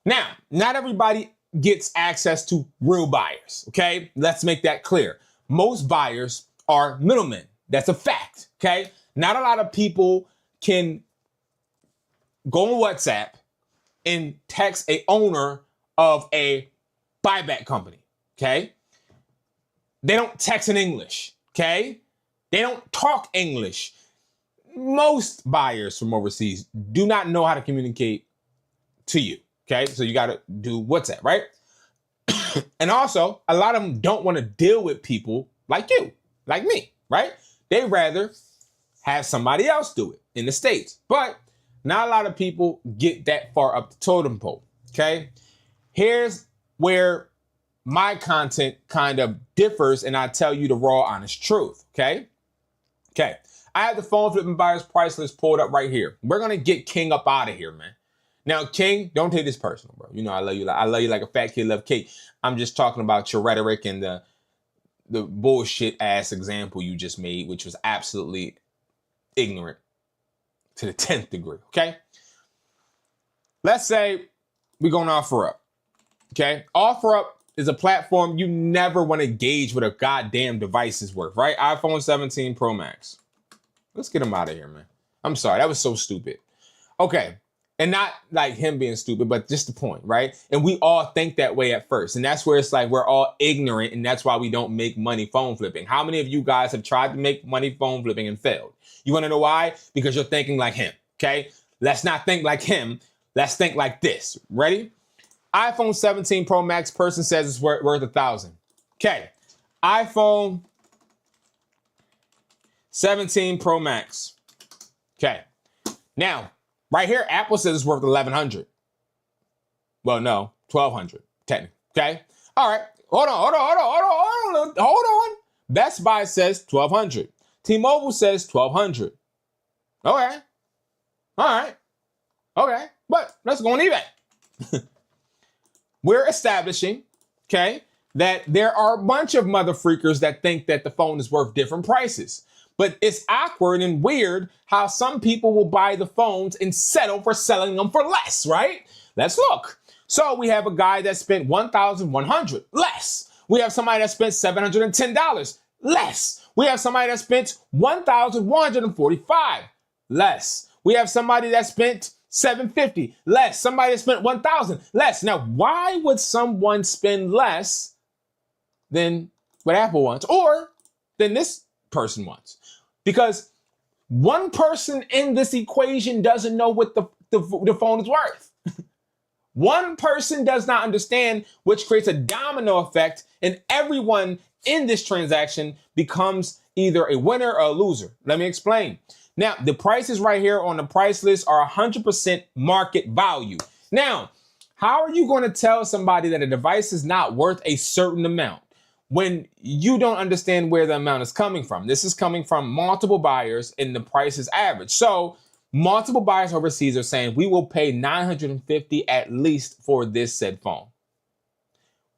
Now, not everybody gets access to real buyers, okay? Let's make that clear. Most buyers are middlemen. That's a fact, okay? Not a lot of people can go on WhatsApp and text a owner of a buyback company, okay? They don't text in English, okay? They don't talk English. Most buyers from overseas do not know how to communicate to you, okay? So you got to do WhatsApp, right? And also, a lot of them don't want to deal with people like you, like me, right? They rather have somebody else do it in the States. But not a lot of people get that far up the totem pole, okay? Here's where my content kind of differs, and I tell you the raw, honest truth, okay? Okay, I have the phone flipping buyer's price list pulled up right here. We're gonna get King up out of here, man. Now, King, don't take this personal, bro. You know I love you. I love you like a fat kid love cake. I'm just talking about your rhetoric and the bullshit ass example you just made, which was absolutely ignorant to the 10th degree, okay? Let's say we're going to OfferUp, okay? OfferUp is a platform you never want to gauge what a goddamn device is worth, right? iPhone 17 Pro Max. Let's get him out of here, man. I'm sorry, that was so stupid. Okay, and not like him being stupid, but just the point, right? And we all think that way at first. And that's where it's like we're all ignorant, and that's why we don't make money phone flipping. How many of you guys have tried to make money phone flipping and failed? You want to know why? Because you're thinking like him, okay? Let's not think like him. Let's think like this. Ready? iPhone 17 Pro Max person says it's worth $1,000. Okay. iPhone 17 Pro Max. Okay. Now, right here, Apple says it's worth $1,100. Well, no, $1,200, technically. Okay. All right. Hold on. Best Buy says $1,200. T-Mobile says $1,200. Okay. All right. Okay. But let's go on eBay. We're establishing, okay, that there are a bunch of mother freakers that think that the phone is worth different prices. But it's awkward and weird how some people will buy the phones and settle for selling them for less, right? Let's look. So we have a guy that spent $1,100 less. We have somebody that spent $710 less. We have somebody that spent $1,145 less. We have somebody that spent $750 less. Somebody that spent $1,000 less. Now, why would someone spend less than what Apple wants or than this person wants? Because one person in this equation doesn't know what the phone is worth. One person does not understand, which creates a domino effect, and everyone in this transaction becomes either a winner or a loser. Let me explain. Now, the prices right here on the price list are 100% market value. Now, how are you going to tell somebody that a device is not worth a certain amount when you don't understand where the amount is coming from? This is coming from multiple buyers and the price is average. So multiple buyers overseas are saying we will pay $950 at least for this said phone.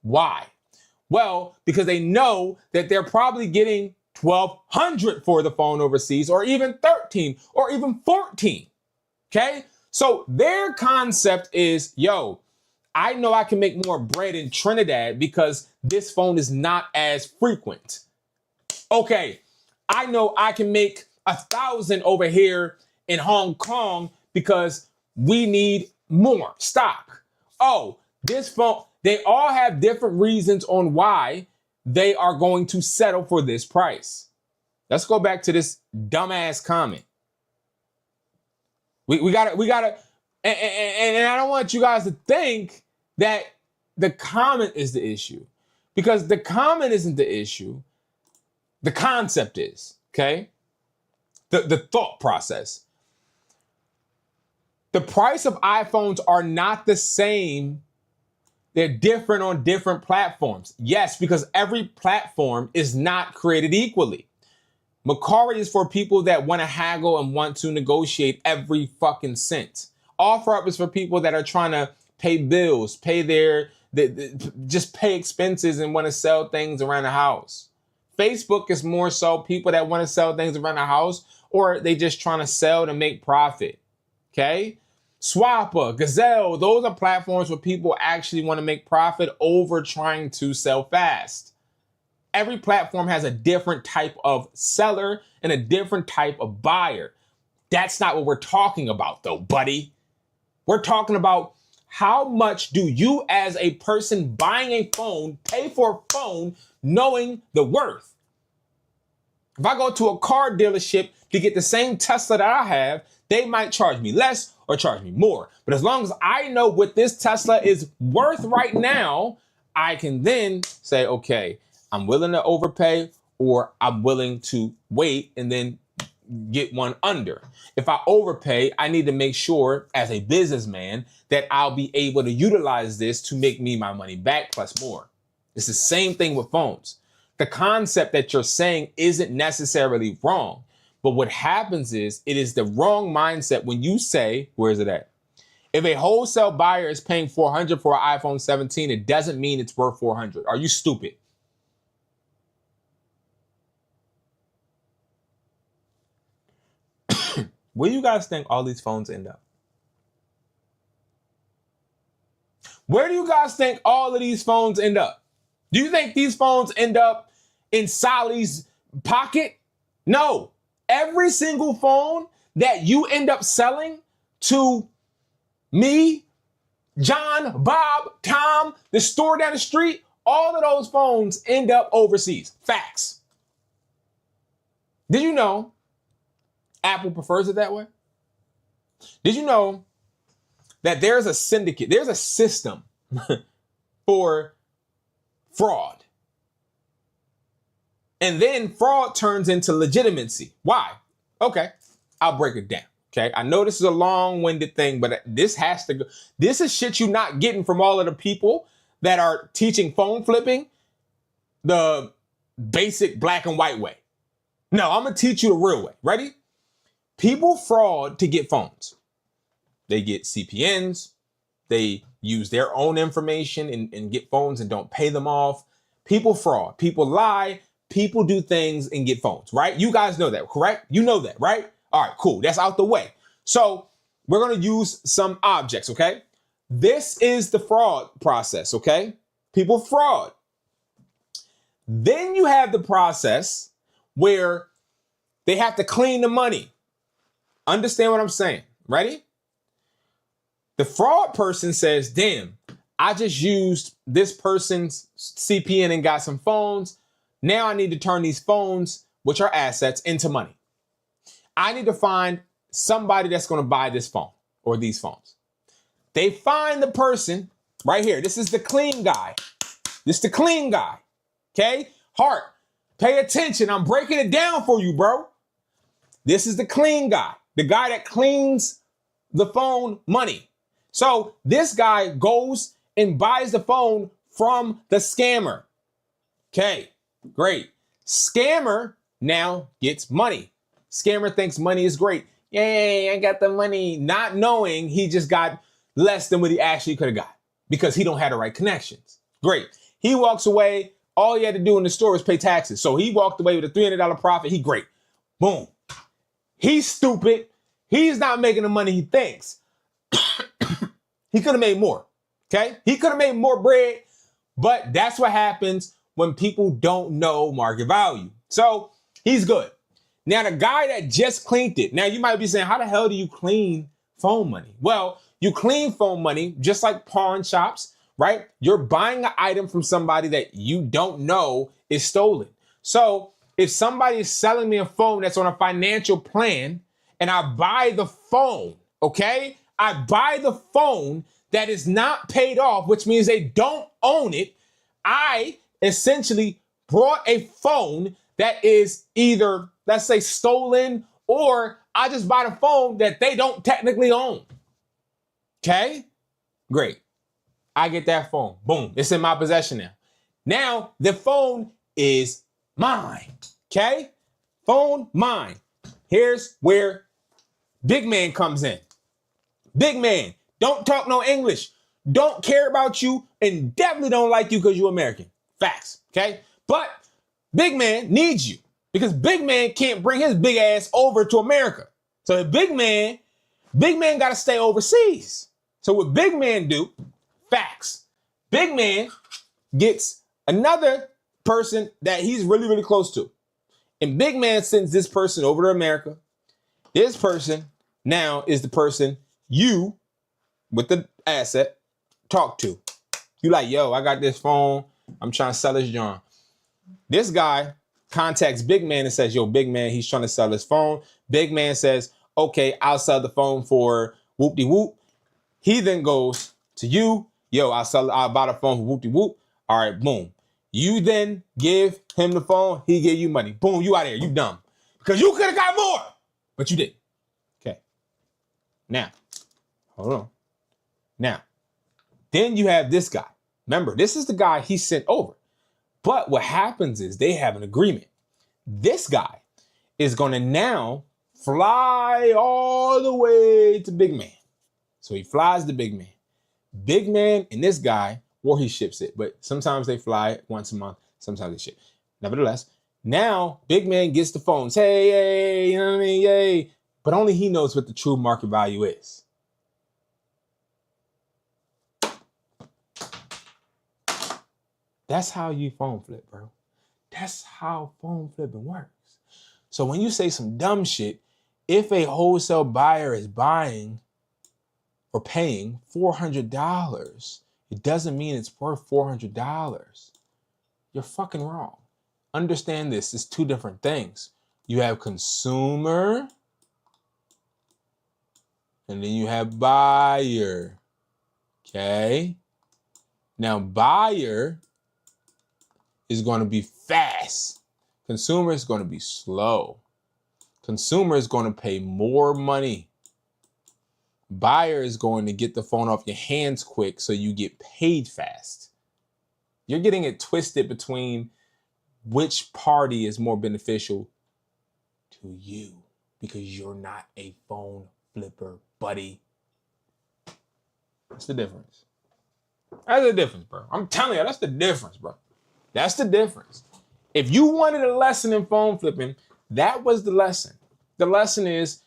Why? Well, because they know that they're probably getting $1,200 for the phone overseas, or even $13 or even $14. Okay. So their concept is, yo, I know I can make more bread in Trinidad because this phone is not as frequent. Okay. I know I can make 1,000 over here in Hong Kong because we need more stock. Oh, this phone, they all have different reasons on why they are going to settle for this price. Let's go back to this dumbass comment. We gotta, and I don't want you guys to think that the comment is the issue, because the comment isn't the issue. The concept is, okay? The thought process. The price of iPhones are not the same. They're different on different platforms. Yes, because every platform is not created equally. Macari is for people that want to haggle and want to negotiate every fucking cent. OfferUp is for people that are trying to pay bills, pay just pay expenses and want to sell things around the house. Facebook is more so people that want to sell things around the house, or they just trying to sell to make profit. Okay? Swapper, Gazelle, those are platforms where people actually want to make profit over trying to sell fast. Every platform has a different type of seller and a different type of buyer. That's not what we're talking about though, buddy. We're talking about how much do you as a person buying a phone pay for a phone knowing the worth? If I go to a car dealership to get the same Tesla that I have, they might charge me less or charge me more. But as long as I know what this Tesla is worth right now, I can then say, okay, I'm willing to overpay or I'm willing to wait and then get one under. If I overpay, I need to make sure as a businessman that I'll be able to utilize this to make me my money back plus more. It's the same thing with phones. The concept that you're saying isn't necessarily wrong, but what happens is it is the wrong mindset when you say, where is it at? If a wholesale buyer is paying $400 for an iPhone 17, it doesn't mean it's worth $400. Are you stupid? Where do you guys think all these phones end up? Where do you guys think all of these phones end up? Do you think these phones end up in Sally's pocket? No. Every single phone that you end up selling to me, John, Bob, Tom, the store down the street, all of those phones end up overseas. Facts. Did you know Apple prefers it that way? Did you know that there's a syndicate, there's a system for fraud? And then fraud turns into legitimacy. Why? Okay, I'll break it down. Okay, I know this is a long-winded thing, but this has to go. This is shit you're not getting from all of the people that are teaching phone flipping the basic black and white way. No, I'm gonna teach you the real way. Ready? People fraud to get phones. They get CPNs. They use their own information and get phones and don't pay them off. People fraud. People lie. People do things and get phones, right? You guys know that, correct? You know that, right? All right, cool. That's out the way. So we're going to use some objects, okay? This is the fraud process, okay? People fraud. Then you have the process where they have to clean the money. Understand what I'm saying? Ready? The fraud person says, damn, I just used this person's CPN and got some phones. Now I need to turn these phones, which are assets, into money. I need to find somebody that's going to buy this phone or these phones. They find the person right here. This is the clean guy. This is the clean guy. Okay? Heart, pay attention. I'm breaking it down for you, bro. This is the clean guy. The guy that cleans the phone money. So this guy goes and buys the phone from the scammer. Okay, great. Scammer now gets money. Scammer thinks money is great. Yay, I got the money. Not knowing he just got less than what he actually could have got because he don't have the right connections. Great. He walks away. All he had to do in the store was pay taxes. So he walked away with a $300 profit. He great. Boom. He's stupid. He's not making the money he thinks. He could have made more. Okay? He could have made more bread, but that's what happens when people don't know market value. So he's good. Now, the guy that just cleaned it. Now, you might be saying, how the hell do you clean phone money? Well, you clean phone money just like pawn shops, right? You're buying an item from somebody that you don't know is stolen. So if somebody is selling me a phone that's on a financial plan and I buy the phone, okay? I buy the phone that is not paid off, which means they don't own it. I essentially brought a phone that is either, let's say, stolen, or I just bought a phone that they don't technically own. Okay? Great. I get that phone. Boom. It's in my possession now. Now, the phone is mine. Okay? Phone mine. Here's where big man comes in. Big man, don't talk no English, don't care about you, and definitely don't like you because you're American. Facts, okay? But big man needs you because big man can't bring his big ass over to America. So the big man got to stay overseas. So what big man do? Facts. Big man gets another person that he's really, really close to. And big man sends this person over to America. This person now is the person you with the asset, talk to. You like, yo, I got this phone. I'm trying to sell this John. This guy contacts Big Man and says, yo, Big Man, he's trying to sell his phone. Big Man says, okay, I'll sell the phone for whoop-de-whoop. He then goes to you, yo, I'll buy the phone for whoop-de-whoop. All right, boom. You then give him the phone, he give you money. Boom, you out of here, you dumb. Because you could have got more, but you didn't. Okay. Now, hold on. Now, then you have this guy. Remember, this is the guy he sent over. But what happens is they have an agreement. This guy is going to now fly all the way to Big Man. So he flies to Big Man. Big Man and this guy, or he ships it, but sometimes they fly it once a month, sometimes they ship. Nevertheless, now Big Man gets the phones. Hey, you know what I mean? Yay. But only he knows what the true market value is. That's how you phone flip, bro. That's how phone flipping works. So when you say some dumb shit, if a wholesale buyer is buying or paying $400, it doesn't mean it's worth $400. You're fucking wrong. Understand this. It's two different things. You have consumer and then you have buyer. Okay? Now, buyer is going to be fast. Consumer is going to be slow. Consumer is going to pay more money. Buyer is going to get the phone off your hands quick so you get paid fast. You're getting it twisted between which party is more beneficial to you because you're not a phone flipper, buddy. That's the difference. That's the difference, bro. I'm telling you, that's the difference, bro. That's the difference. If you wanted a lesson in phone flipping, that was the lesson. The lesson is,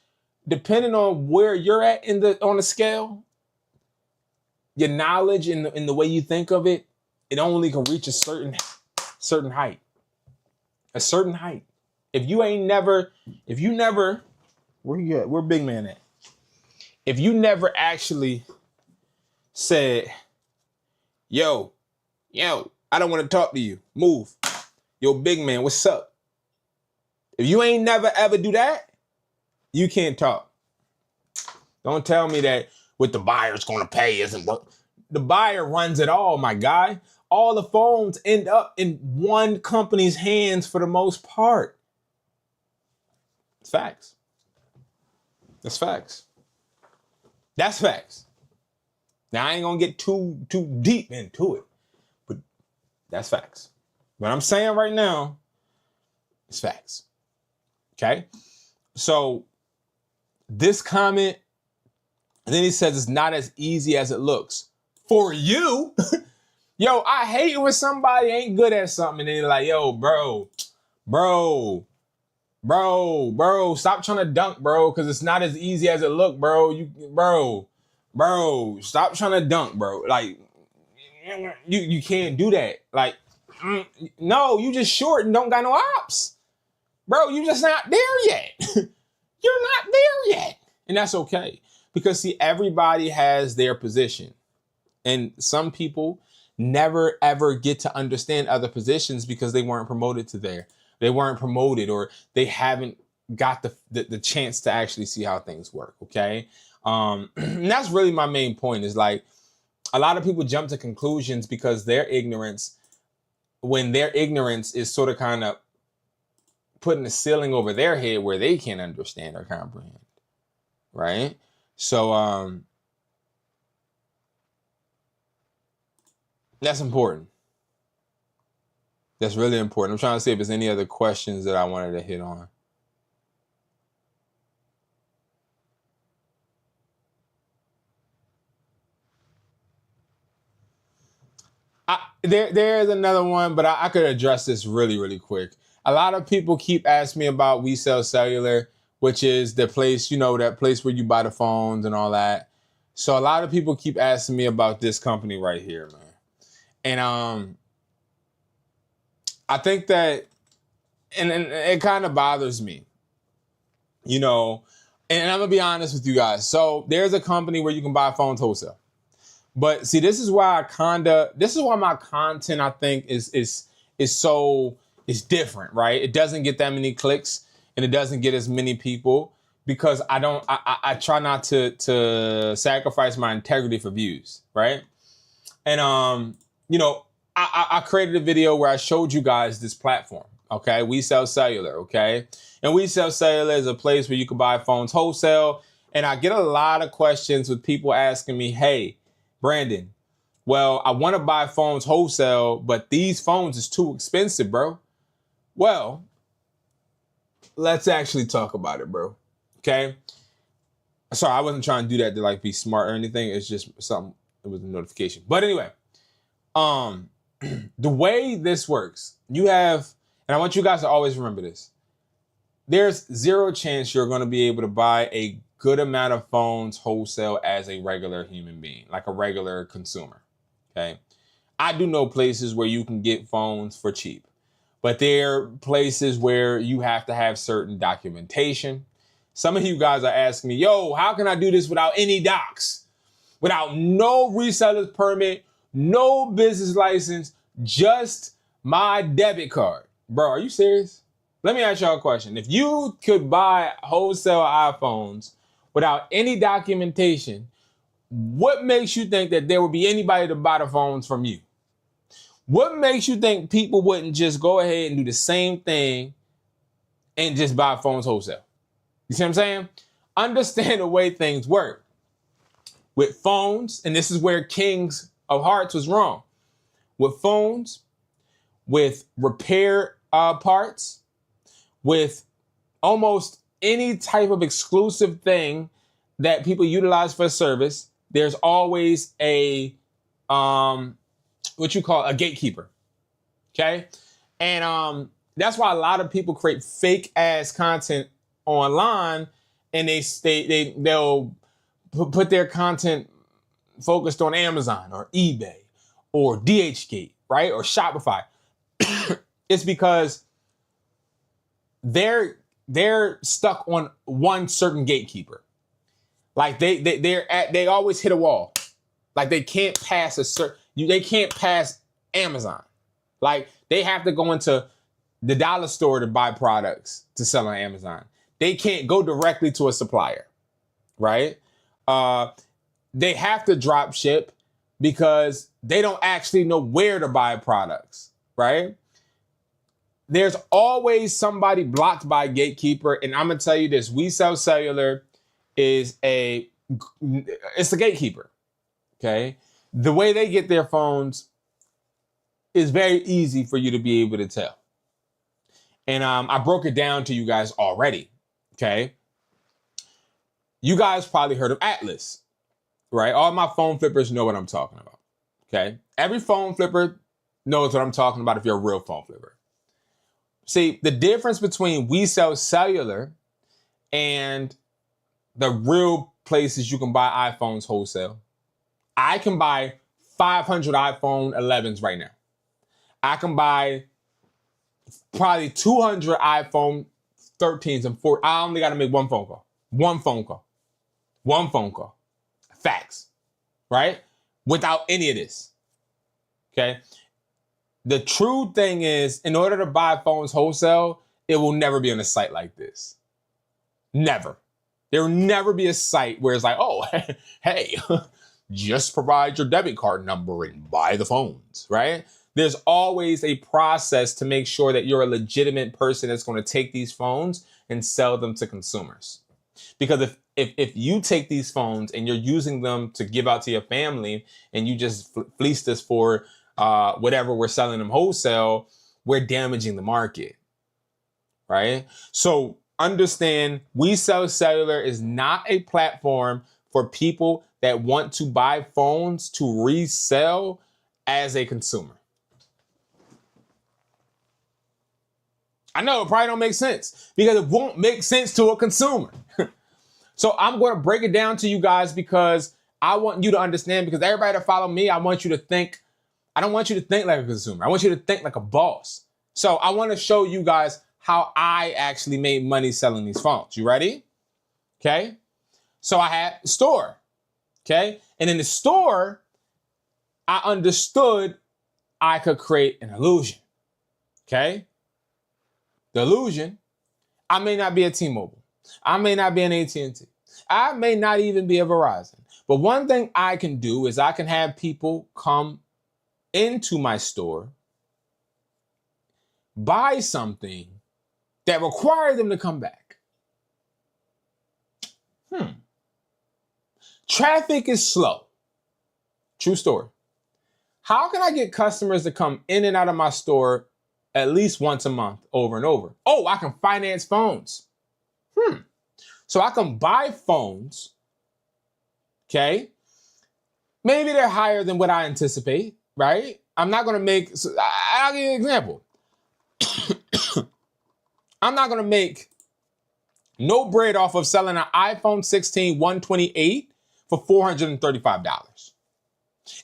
depending on where you're at on the scale, your knowledge in the way you think of it, it only can reach a certain height. A certain height. If you never, where you at? Where Big Man at? If you never actually said, yo, I don't want to talk to you. Move. Yo, Big Man, what's up? If you ain't never ever do that, you can't talk. Don't tell me that what the buyer's going to pay isn't what the buyer runs it all, my guy. All the phones end up in one company's hands for the most part. It's facts. That's facts. That's facts. Now, I ain't going to get too deep into it, but that's facts. What I'm saying right now is facts. Okay? So, this comment, and then he says it's not as easy as it looks. For you? Yo, I hate it when somebody ain't good at something and they're like, yo, bro, stop trying to dunk, bro, because it's not as easy as it look, bro. Bro, stop trying to dunk, bro. Like, you can't do that. Like, no, you just short and don't got no ops. Bro, you just not there yet. You're not there yet. And that's okay. Because, see, everybody has their position. And some people never, ever get to understand other positions because they weren't promoted to there. They weren't promoted, or they haven't got the chance to actually see how things work, okay? And that's really my main point, is like, a lot of people jump to conclusions because their ignorance, when their ignorance is sort of kind of putting a ceiling over their head where they can't understand or comprehend, right? So that's important. That's really important. I'm trying to see if there's any other questions that I wanted to hit on. There's another one, but I could address this really, really quick. A lot of people keep asking me about We Sell Cellular, which is the place, that place where you buy the phones and all that. So a lot of people keep asking me about this company right here, man. And I think that, and it kind of bothers me. And I'm gonna be honest with you guys. So there's a company where you can buy phones wholesale. But see, this is why my content I think is different, right? It doesn't get that many clicks and it doesn't get as many people because I try not to sacrifice my integrity for views, right? And you know, I created a video where I showed you guys this platform. Okay, We Sell Cellular. Okay, and We Sell Cellular is a place where you can buy phones wholesale. And I get a lot of questions with people asking me, "Hey, Brandon, well, I want to buy phones wholesale, but these phones is too expensive, bro." Well, let's actually talk about it, bro. Okay. Sorry, I wasn't trying to do that to like be smart or anything. It's just something. It was a notification. But anyway, the way this works, you have, and I want you guys to always remember this. There's zero chance you're going to be able to buy a good amount of phones wholesale as a regular human being, like a regular consumer. Okay. I do know places where you can get phones for cheap, but there are places where you have to have certain documentation. Some of you guys are asking me, yo, how can I do this without any docs? Without no reseller's permit, no business license, just my debit card. Bro, are you serious? Let me ask y'all a question. If you could buy wholesale iPhones without any documentation, what makes you think that there would be anybody to buy the phones from you? What makes you think people wouldn't just go ahead and do the same thing and just buy phones wholesale? You see what I'm saying? Understand the way things work. With phones, and this is where Kings of Hearts was wrong. With phones, with repair parts, with almost any type of exclusive thing that people utilize for a service, there's always a what you call a gatekeeper. Okay? And that's why a lot of people create fake ass content online, and they'll put their content focused on Amazon or eBay or DHgate, right? Or Shopify. It's because they're stuck on one certain gatekeeper. Like they always hit a wall. Like they can't pass they can't pass Amazon. Like they have to go into the dollar store to buy products to sell on Amazon. They can't go directly to a supplier, right? They have to drop ship because they don't actually know where to buy products, right? There's always somebody blocked by a gatekeeper. And I'm going to tell you this, We Sell Cellular it's a gatekeeper, okay? The way they get their phones is very easy for you to be able to tell. And I broke it down to you guys already, okay? You guys probably heard of Atlas, right? All my phone flippers know what I'm talking about, okay? Every phone flipper knows what I'm talking about if you're a real phone flipper. See, the difference between We Sell Cellular and the real places you can buy iPhones wholesale, I can buy 500 iPhone 11s right now. I can buy probably 200 iPhone 13s and 4. I only got to make one phone call. One phone call. One phone call. Facts. Right? Without any of this. Okay? The true thing is, in order to buy phones wholesale, it will never be on a site like this. Never. There will never be a site where it's like, oh, hey, just provide your debit card number and buy the phones, right? There's always a process to make sure that you're a legitimate person that's going to take these phones and sell them to consumers. Because if you take these phones and you're using them to give out to your family and you just fleece this for whatever we're selling them wholesale, we're damaging the market, right? So understand, We Sell Cellular is not a platform for people that want to buy phones to resell as a consumer. I know it probably don't make sense because it won't make sense to a consumer. So I'm going to break it down to you guys because I want you to understand, because everybody that follow me, I want you to think, I don't want you to think like a consumer. I want you to think like a boss. So I want to show you guys how I actually made money selling these phones. You ready? Okay. So I had a store. Okay. And in the store, I understood I could create an illusion. Okay. The illusion, I may not be a T-Mobile. I may not be an AT&T. I may not even be a Verizon. But one thing I can do is I can have people come into my store, buy something that requires them to come back. Traffic is slow. True story. How can I get customers to come in and out of my store at least once a month over and over? Oh, I can finance phones. So I can buy phones, okay? Maybe they're higher than what I anticipate, right? I'm not gonna make, so I'll give you an example. I'm not gonna make no bread off of selling an iPhone 16 128 for $435.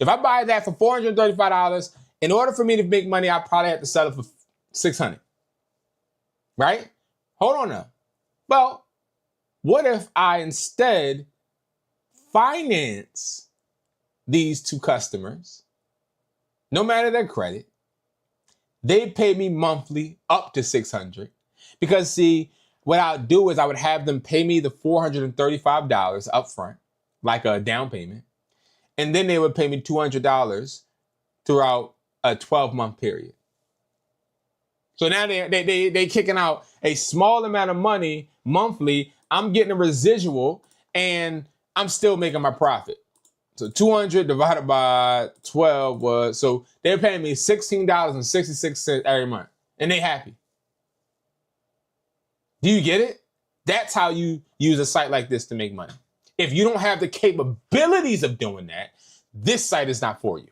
If I buy that for $435, in order for me to make money, I probably have to sell it for $600, right? Hold on now. Well, what if I instead finance these two customers, no matter their credit, they pay me monthly up to $600? Because see, what I would do is I would have them pay me the $435 up front, like a down payment, and then they would pay me $200 throughout a 12-month period. So now they kicking out a small amount of money monthly. I'm getting a residual, and I'm still making my profit. So 200 divided by 12 was, so they're paying me $16.66 every month, and they happy. Do you get it? That's how you use a site like this to make money. If you don't have the capabilities of doing that, this site is not for you.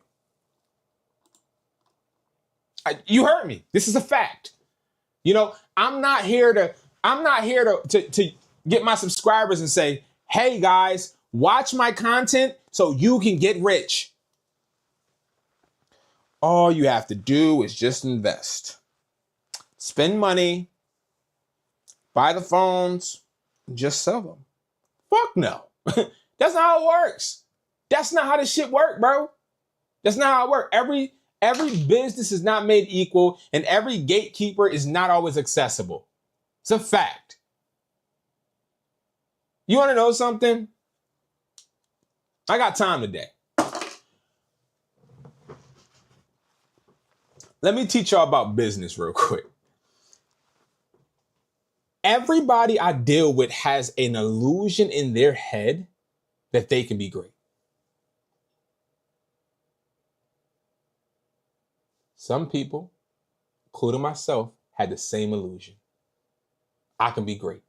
You heard me. This is a fact. You know, I'm not here to get my subscribers and say, hey guys, watch my content so you can get rich. All you have to do is just invest. Spend money, buy the phones, and just sell them. Fuck no. That's not how it works. That's not how this shit work, bro. That's not how it works. Every business is not made equal, and every gatekeeper is not always accessible. It's a fact. You want to know something? I got time today. Let me teach y'all about business real quick. Everybody I deal with has an illusion in their head that they can be great. Some people, including myself, had the same illusion. I can be great.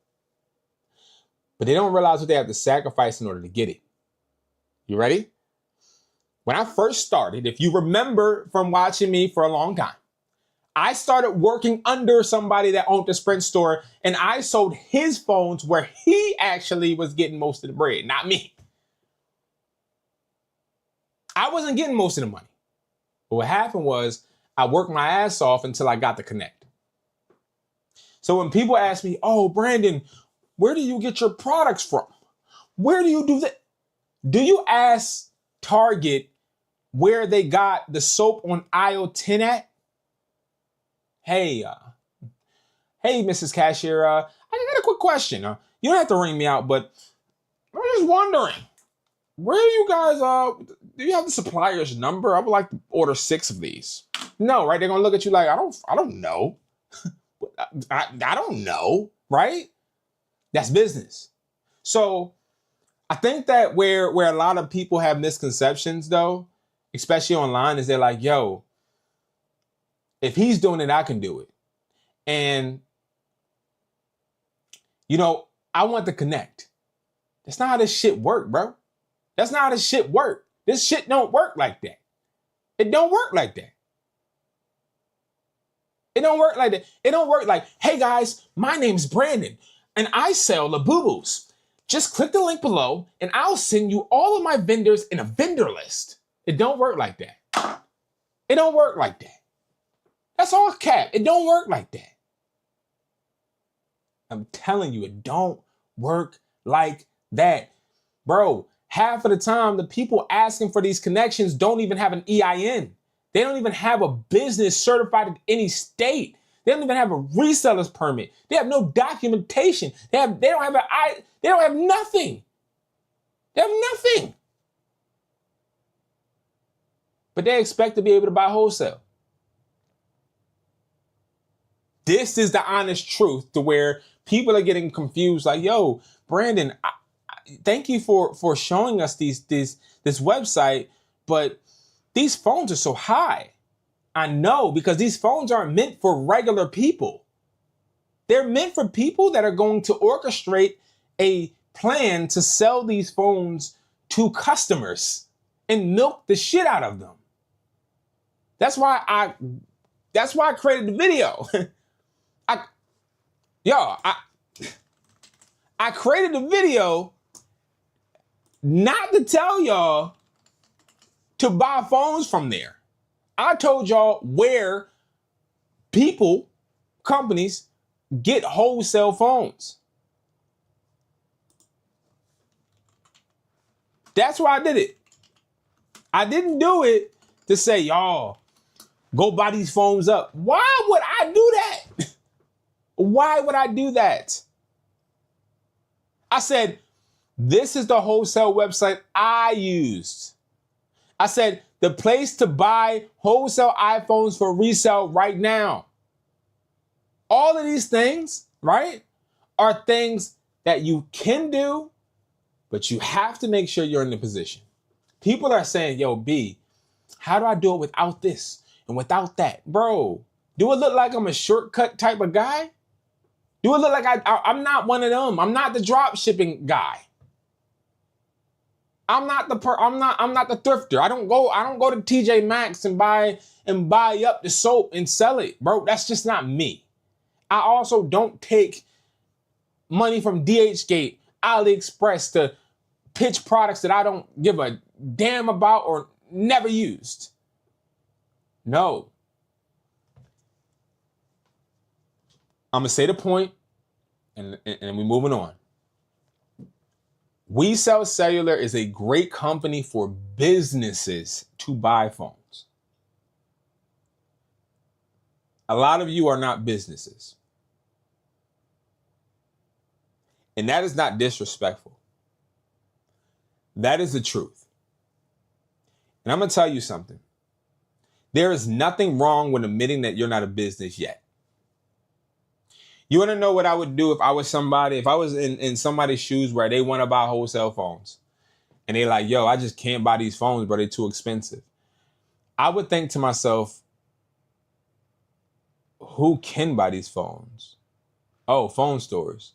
But they don't realize what they have to sacrifice in order to get it. You ready? When I first started, if you remember from watching me for a long time, I started working under somebody that owned a Sprint store, and I sold his phones where he actually was getting most of the bread, not me. I wasn't getting most of the money. But what happened was I worked my ass off until I got the connect. So when people ask me, oh, Brandon, where do you get your products from? Where do you do that? Do you ask Target where they got the soap on aisle 10 at? Hey, Mrs. Cashier, I got a quick question. You don't have to ring me out, but I'm just wondering, where do you guys, do you have the supplier's number? I would like to order 6 of these. No, right? They're gonna look at you like, I don't know. I don't know, right? That's business. So I think that where a lot of people have misconceptions though, especially online, is they're like, yo, if he's doing it, I can do it. And, you know, I want to connect. That's not how this shit work, bro. That's not how this shit work. This shit don't work like that. It don't work like that. It don't work like that. It don't work like, hey guys, my name's Brandon and I sell Labubus. Just click the link below and I'll send you all of my vendors in a vendor list. It don't work like that. It don't work like that. That's all cap. It don't work like that. I'm telling you, it don't work like that. Bro, half of the time, the people asking for these connections don't even have an EIN. They don't even have a business certified in any state. They don't even have a reseller's permit. They have no documentation. They don't have nothing. They have nothing. But they expect to be able to buy wholesale. This is the honest truth, to where people are getting confused. Like, yo, Brandon, thank you for showing us this website, but these phones are so high. I know, because these phones aren't meant for regular people. They're meant for people that are going to orchestrate a plan to sell these phones to customers and milk the shit out of them. That's why I created the video. I created the video not to tell y'all to buy phones from there. I told y'all where companies get wholesale phones. That's why I did it. I didn't do it to say, y'all, go buy these phones up. Why would I do that? Why would I do that? I said, this is the wholesale website I used. I said, the place to buy wholesale iPhones for resale right now. All of these things, right, are things that you can do, but you have to make sure you're in the position. People are saying, yo, B, how do I do it without this and without that? Bro, do it look like I'm a shortcut type of guy? Do it look like I'm not one of them? I'm not the drop shipping guy. I'm not the thrifter. I don't go to TJ Maxx and buy up the soap and sell it, bro. That's just not me. I also don't take money from DHgate, AliExpress to pitch products that I don't give a damn about or never used. No. I'm gonna say the point, and we're moving on. We Sell Cellular is a great company for businesses to buy phones. A lot of you are not businesses. And that is not disrespectful. That is the truth. And I'm going to tell you something. There is nothing wrong with admitting that you're not a business yet. You want to know what I would do if I was in somebody's shoes where they want to buy wholesale phones and they like, yo, I just can't buy these phones, bro. They're too expensive. I would think to myself, who can buy these phones? Oh, phone stores.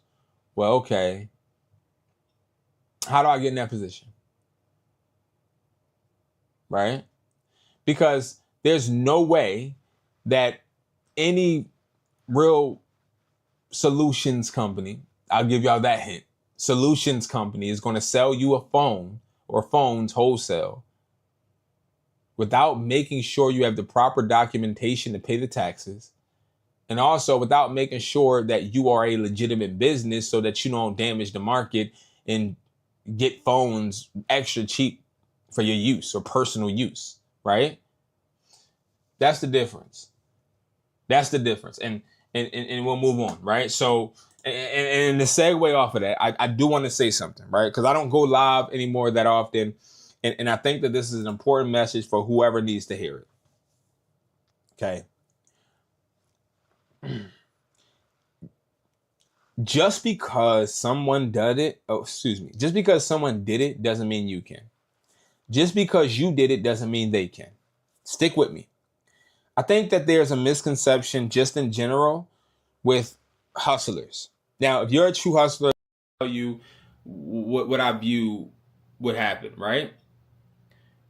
Well, okay. How do I get in that position? Right? Because there's no way that any real solutions company, I'll give y'all that hint, solutions company is going to sell you a phone or phones wholesale without making sure you have the proper documentation to pay the taxes, and also without making sure that you are a legitimate business so that you don't damage the market and get phones extra cheap for your use or personal use, right? That's the difference. That's the difference. And we'll move on, right? So, and to segue off of that, I do want to say something, right? Because I don't go live anymore that often. And I think that this is an important message for whoever needs to hear it. Okay. Just because someone did it doesn't mean you can. Just because you did it doesn't mean they can. Stick with me. I think that there's a misconception just in general with hustlers. Now, if you're a true hustler, I'll tell you what I view would happen, right?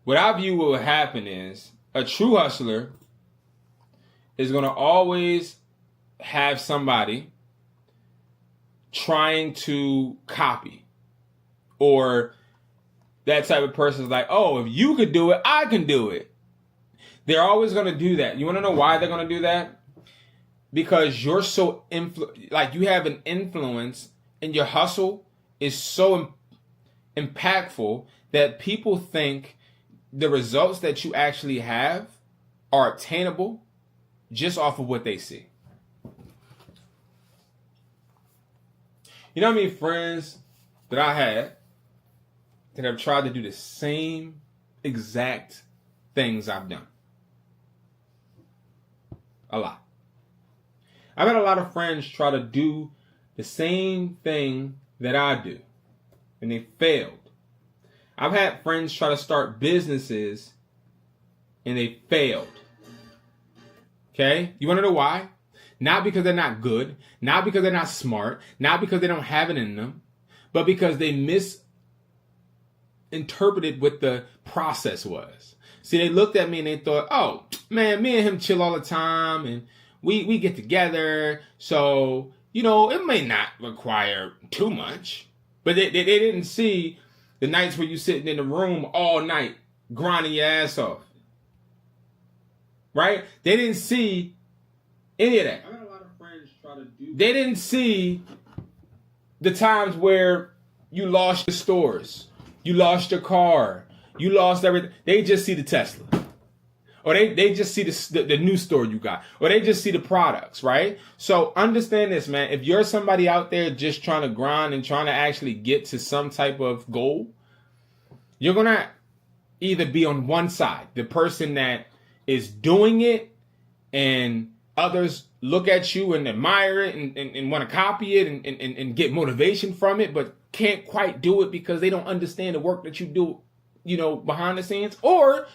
What I view what would happen is a true hustler is going to always have somebody trying to copy, or that type of person is like, oh, if you could do it, I can do it. They're always going to do that. You want to know why they're going to do that? Because you're so you have an influence, and your hustle is so impactful that people think the results that you actually have are obtainable just off of what they see. You know how many friends that I had that have tried to do the same exact things I've done? A lot. I've had a lot of friends try to do the same thing that I do, and they failed. I've had friends try to start businesses, and they failed. Okay? You want to know why? Not because they're not good, not because they're not smart, not because they don't have it in them, but because they misinterpreted what the process was. See, they looked at me and they thought, oh, man, me and him chill all the time, and we get together, so, you know, it may not require too much. But they didn't see the nights where you sitting in the room all night, grinding your ass off. Right? They didn't see any of that. I got a lot of friends try to do. They didn't see the times where you lost your stores, you lost your car, you lost everything. They just see the Tesla. Or they just see the new store you got. Or they just see the products, right? So understand this, man. If you're somebody out there just trying to grind and trying to actually get to some type of goal, you're going to either be on one side, the person that is doing it and others look at you and admire it and want to copy it and get motivation from it, but can't quite do it because they don't understand the work that you do, you know, behind the scenes. Or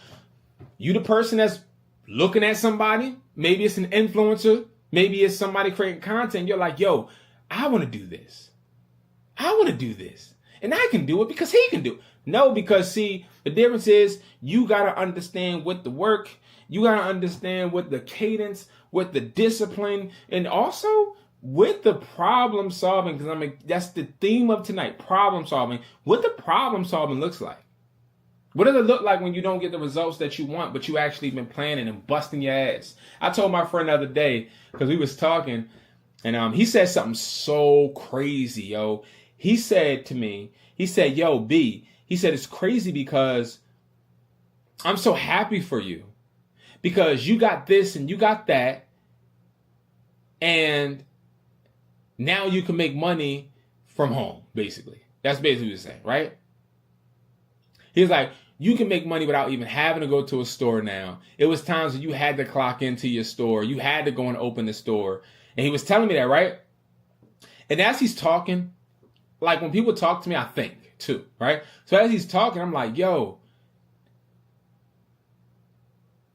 you the person that's looking at somebody, maybe it's an influencer, maybe it's somebody creating content. You're like, yo, I want to do this. I want to do this. And I can do it because he can do it. No, because see, the difference is you got to understand what the work, you got to understand what the cadence, what the discipline, and also with the problem solving, because that's the theme of tonight, problem solving, what the problem solving looks like. What does it look like when you don't get the results that you want, but you actually been planning and busting your ass? I told my friend the other day, because we was talking, and he said something so crazy, yo. He said to me, he said, yo, B, he said, it's crazy because I'm so happy for you. Because you got this and you got that, and now you can make money from home, basically. That's basically what he's saying, right? He was like, you can make money without even having to go to a store now. It was times when you had to clock into your store. You had to go and open the store. And he was telling me that, right? And as he's talking, like when people talk to me, I think too, right? So as he's talking, I'm like, yo,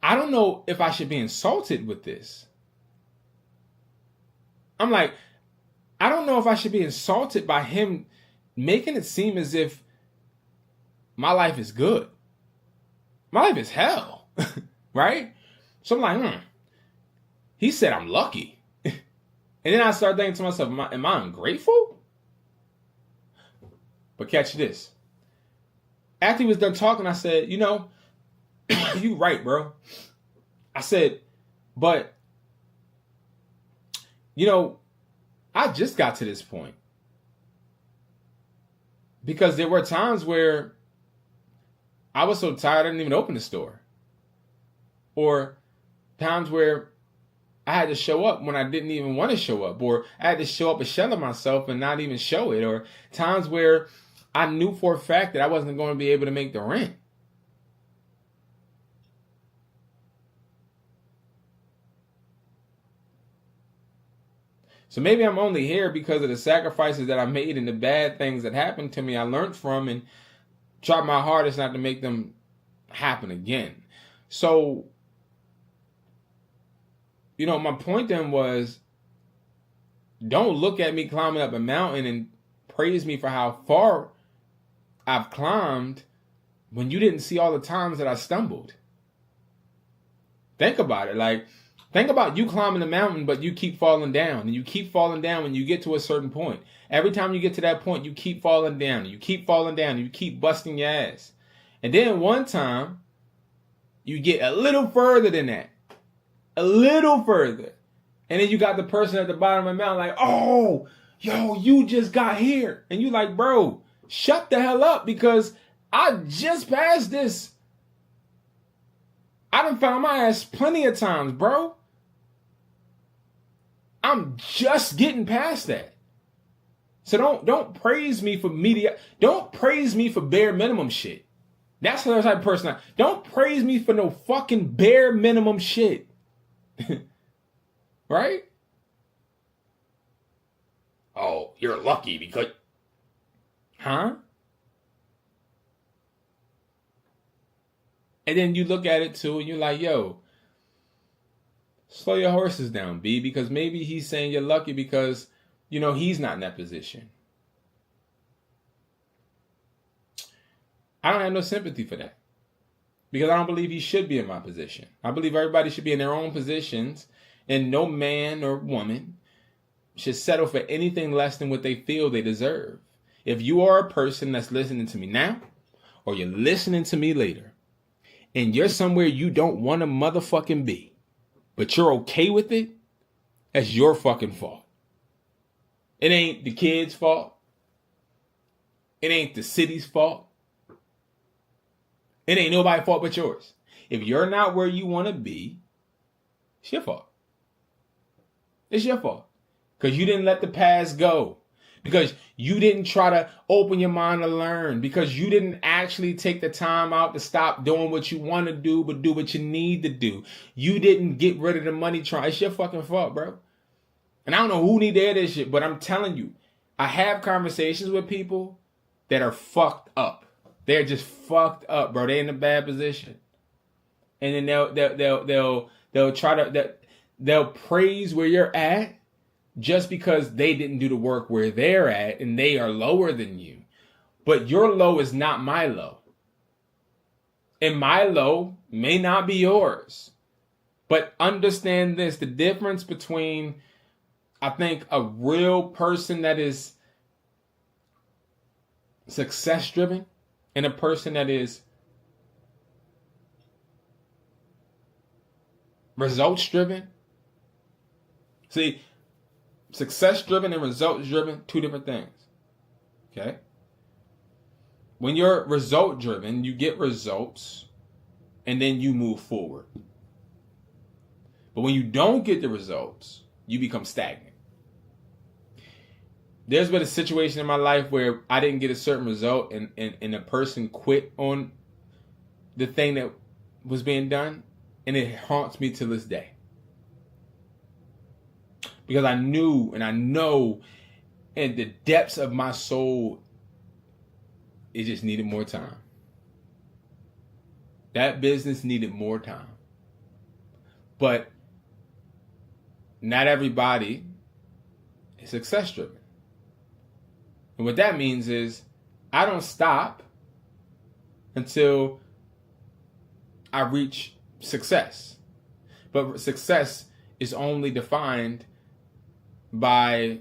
I don't know if I should be insulted with this. I'm like, I don't know if I should be insulted by him making it seem as if my life is good. My life is hell, right? So I'm like, He said I'm lucky. And then I started thinking to myself, am I ungrateful? But catch this. After he was done talking, I said, you know, you right, bro. I said, but, you know, I just got to this point. Because there were times where I was so tired I didn't even open the store. Or times where I had to show up when I didn't even want to show up. Or I had to show up a shell of myself and not even show it. Or times where I knew for a fact that I wasn't going to be able to make the rent. So maybe I'm only here because of the sacrifices that I made and the bad things that happened to me I learned from and tried my hardest not to make them happen again. So, you know, my point then was, don't look at me climbing up a mountain and praise me for how far I've climbed when you didn't see all the times that I stumbled. Think about it. Like, think about you climbing the mountain, but you keep falling down. And you keep falling down when you get to a certain point. Every time you get to that point, you keep falling down. You keep falling down. You keep busting your ass. And then one time, you get a little further than that. A little further. And then you got the person at the bottom of the mountain like, oh, yo, you just got here. And you like, bro, shut the hell up, because I just passed this. I done found my ass plenty of times, bro. I'm just getting past that. So don't praise me for media. Don't praise me for bare minimum shit. That's the type of person don't praise me for no fucking bare minimum shit. Right? Oh, you're lucky because... Huh? And then you look at it too and you're like, yo, slow your horses down, B, because maybe he's saying you're lucky because, you know, he's not in that position. I don't have no sympathy for that, because I don't believe he should be in my position. I believe everybody should be in their own positions, and no man or woman should settle for anything less than what they feel they deserve. If you are a person that's listening to me now, or you're listening to me later, and you're somewhere you don't want to motherfucking be, but you're okay with it, that's your fucking fault. It ain't the kid's fault. It ain't the city's fault. It ain't nobody's fault but yours. If you're not where you want to be, it's your fault. It's your fault. Because you didn't let the past go. Because you didn't try to open your mind to learn. Because you didn't actually take the time out to stop doing what you want to do, but do what you need to do. You didn't get rid of the money train. It's your fucking fault, bro. And I don't know who need to hear this shit, but I'm telling you, I have conversations with people that are fucked up. They're just fucked up, bro. They're in a bad position. And then they'll try to they'll praise where you're at just because they didn't do the work where they're at and they are lower than you. But your low is not my low. And my low may not be yours. But understand this, the difference between, I think, a real person that is success driven and a person that is results driven. See, success driven and results driven, two different things. Okay? When you're result driven, you get results and then you move forward. But when you don't get the results, you become stagnant. There's been a situation in my life where I didn't get a certain result and a person quit on the thing that was being done, and it haunts me to this day. Because I knew and I know in the depths of my soul, it just needed more time. That business needed more time. But not everybody is success driven. And what that means is I don't stop until I reach success. But success is only defined by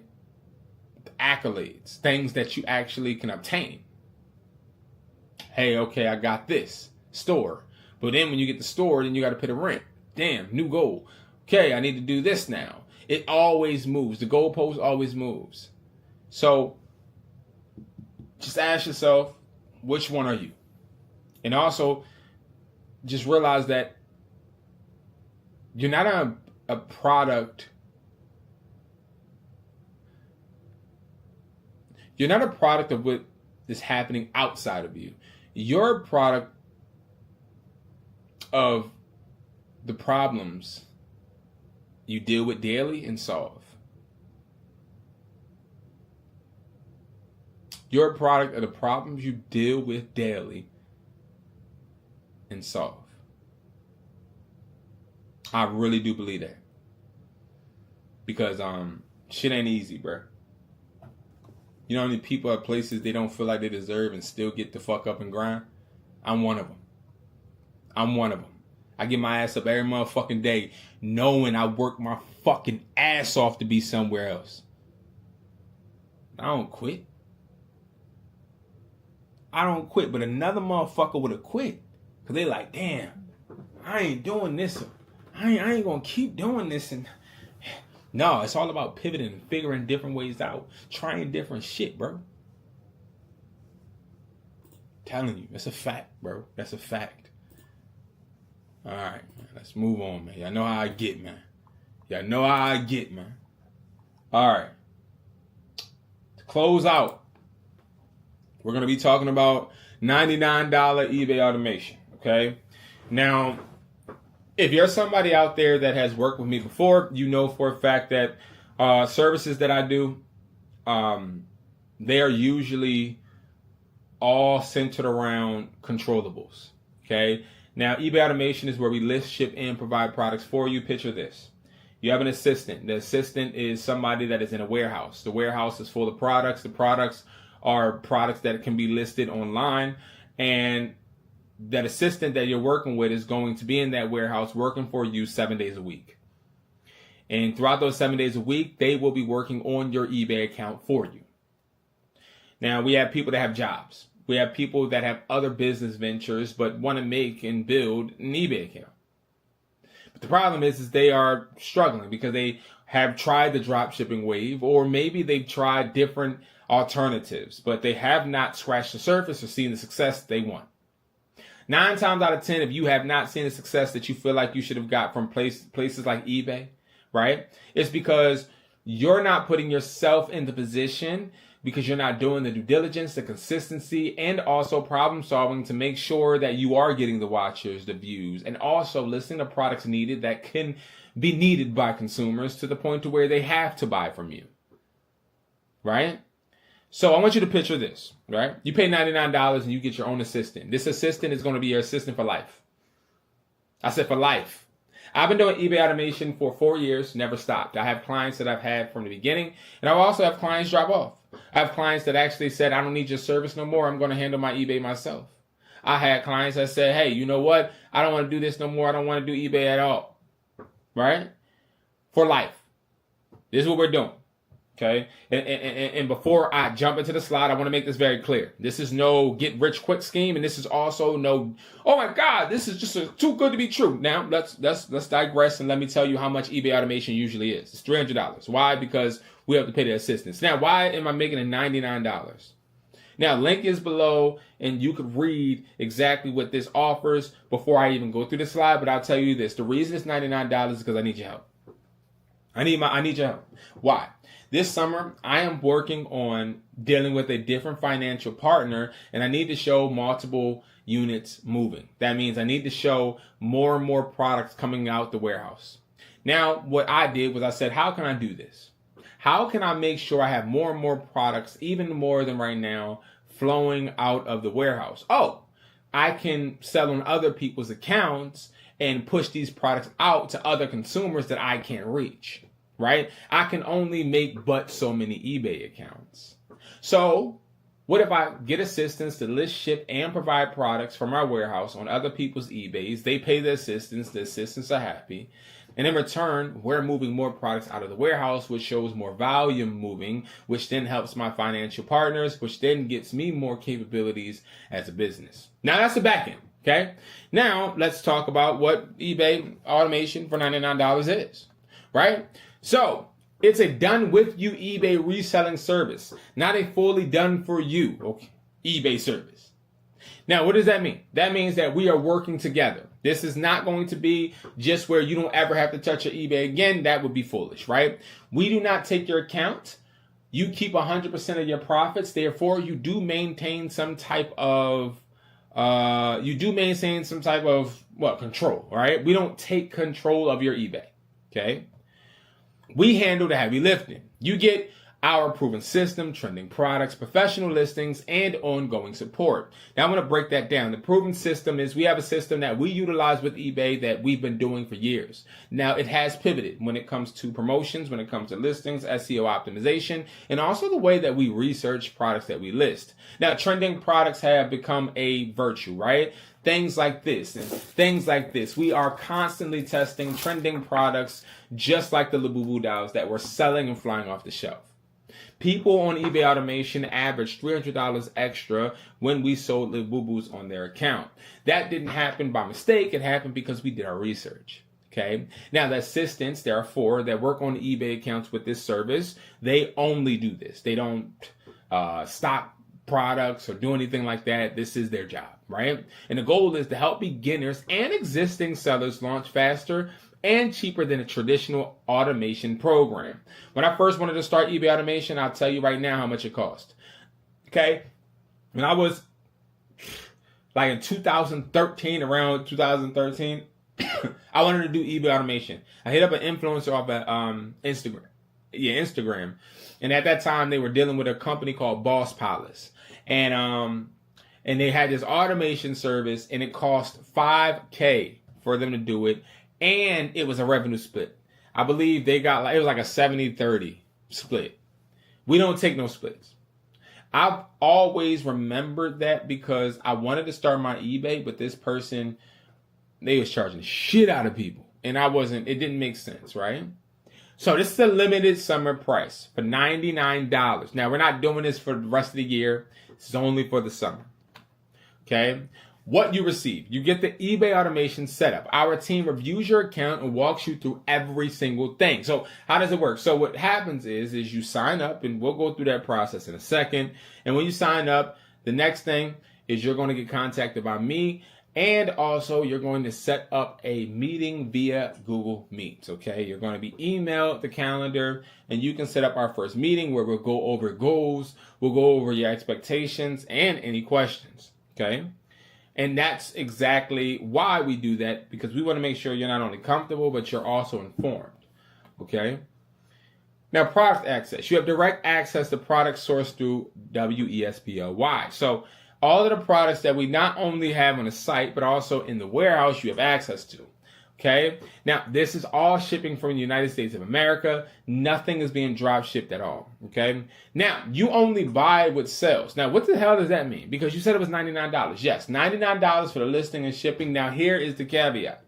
accolades, things that you actually can obtain. Hey, okay, I got this store. But then when you get the store, then you got to pay the rent. Damn, new goal. Okay, I need to do this now. It always moves. The goalpost always moves. So just ask yourself, which one are you? And also, just realize that you're not a product. You're not a product of what is happening outside of you. You're a product of the problems you deal with daily and solve. You're a product of the problems you deal with daily and solve. I really do believe that. Because shit ain't easy, bro. You know how many people at places they don't feel like they deserve and still get the fuck up and grind? I'm one of them. I'm one of them. I get my ass up every motherfucking day knowing I work my fucking ass off to be somewhere else. I don't quit. I don't quit, but another motherfucker would have quit. Because they like, damn, I ain't doing this. I ain't going to keep doing this. And No, it's all about pivoting and figuring different ways out, trying different shit, bro. Telling you, that's a fact, bro. That's a fact. All right, man, let's move on, man. Y'all know how I get, man. Y'all know how I get, man. All right. To close out, we're going to be talking about $99 eBay automation, okay? Now, if you're somebody out there that has worked with me before, you know for a fact that services that I do, they are usually all centered around controllables, okay? Now, eBay automation is where we list, ship, and provide products for you. Picture this. You have an assistant. The assistant is somebody that is in a warehouse. The warehouse is full of products. The products are products that can be listed online, and that assistant that you're working with is going to be in that warehouse working for you 7 days a week. And throughout those 7 days a week, they will be working on your eBay account for you. Now, we have people that have jobs. We have people that have other business ventures but want to make and build an eBay account. But the problem is they are struggling because they have tried the drop shipping wave, or maybe they've tried different alternatives, but they have not scratched the surface or seen the success they want. 9 times out of 10, if you have not seen the success that you feel like you should have got from places like eBay, right? It's because you're not putting yourself in the position, because you're not doing the due diligence, the consistency, and also problem solving to make sure that you are getting the watchers, the views, and also listing the products needed that can be needed by consumers to the point to where they have to buy from you, right? So I want you to picture this, right? You pay $99 and you get your own assistant. This assistant is going to be your assistant for life. I said for life. I've been doing eBay automation for 4 years, never stopped. I have clients that I've had from the beginning, and I also have clients drop off. I have clients that actually said, I don't need your service no more. I'm going to handle my eBay myself. I had clients that said, hey, you know what? I don't want to do this no more. I don't want to do eBay at all. Right? For life. This is what we're doing. Okay? And before I jump into the slide, I want to make this very clear. This is no get rich quick scheme, and this is also no, oh my God, this is just too good to be true. Now, let's digress, and let me tell you how much eBay automation usually is. It's $300. Why? Because we have to pay the assistants. Now, why am I making it $99? Now, link is below, and you could read exactly what this offers before I even go through the slide, but I'll tell you this. The reason it's $99 is because I need your help. I need your help. Why? This summer, I am working on dealing with a different financial partner, and I need to show multiple units moving. That means I need to show more and more products coming out the warehouse. Now, what I did was I said, how can I do this? How can I make sure I have more and more products, even more than right now, flowing out of the warehouse? Oh, I can sell on other people's accounts and push these products out to other consumers that I can't reach. Right? I can only make but so many eBay accounts. So what if I get assistants to list, ship, and provide products from our warehouse on other people's eBays? They pay the assistants are happy. And in return, we're moving more products out of the warehouse, which shows more volume moving, which then helps my financial partners, which then gets me more capabilities as a business. Now that's the back end. Okay? Now let's talk about what eBay automation for $99 is. Right? So, it's a done with you eBay reselling service, not a fully done for you eBay service. Now, what does that mean? That means that we are working together. This is not going to be just where you don't ever have to touch your eBay again. That would be foolish, right? We do not take your account. You keep 100% of your profits. Therefore, you do maintain some type of control, right? We don't take control of your eBay, okay? We handle the heavy lifting. You get our proven system, trending products, professional listings, and ongoing support. Now I'm going to break that down. The proven system is we have a system that we utilize with eBay that we've been doing for years. Now it has pivoted when it comes to promotions, when it comes to listings, SEO optimization, and also the way that we research products that we list. Now trending products have become a virtue, right? Things like this and things like this. We are constantly testing trending products just like the Labubu dolls that were selling and flying off the shelf. People on eBay automation averaged $300 extra when we sold Labubus on their account. That didn't happen by mistake. It happened because we did our research. Okay. Now the assistants, there are 4 that work on eBay accounts with this service. They only do this. They don't stock products or do anything like that. This is their job, right? And the goal is to help beginners and existing sellers launch faster and cheaper than a traditional automation program. When I first wanted to start eBay automation, I'll tell you right now how much it cost. Okay. When I was like in 2013, around 2013, I wanted to do eBay automation. I hit up an influencer off of Instagram. Yeah, Instagram. And at that time, they were dealing with a company called Boss Palace. And they had this automation service, and it cost $5,000 for them to do it. And it was a revenue split. I believe they got it was like a 70-30 split. We don't take no splits. I've always remembered that because I wanted to start my eBay, but this person, they was charging shit out of people. And it didn't make sense, right? So this is a limited summer price for $99. Now, we're not doing this for the rest of the year. This is only for the summer. Okay? What you receive. You get the eBay automation setup. Our team reviews your account and walks you through every single thing. So how does it work? So what happens is you sign up, and we'll go through that process in a second. And when you sign up, the next thing is you're going to get contacted by me. And also, you're going to set up a meeting via Google Meets, okay? You're going to be emailed the calendar, and you can set up our first meeting where we'll go over goals, we'll go over your expectations, and any questions, okay? And that's exactly why we do that, because we want to make sure you're not only comfortable, but you're also informed, okay? Now, product access. You have direct access to products sourced through WESPLY. So, all of the products that we not only have on the site, but also in the warehouse, you have access to. Okay? Now, this is all shipping from the United States of America. Nothing is being drop shipped at all. Okay? Now, you only buy what sells. Now, what the hell does that mean? Because you said it was $99. Yes, $99 for the listing and shipping. Now, here is the caveat.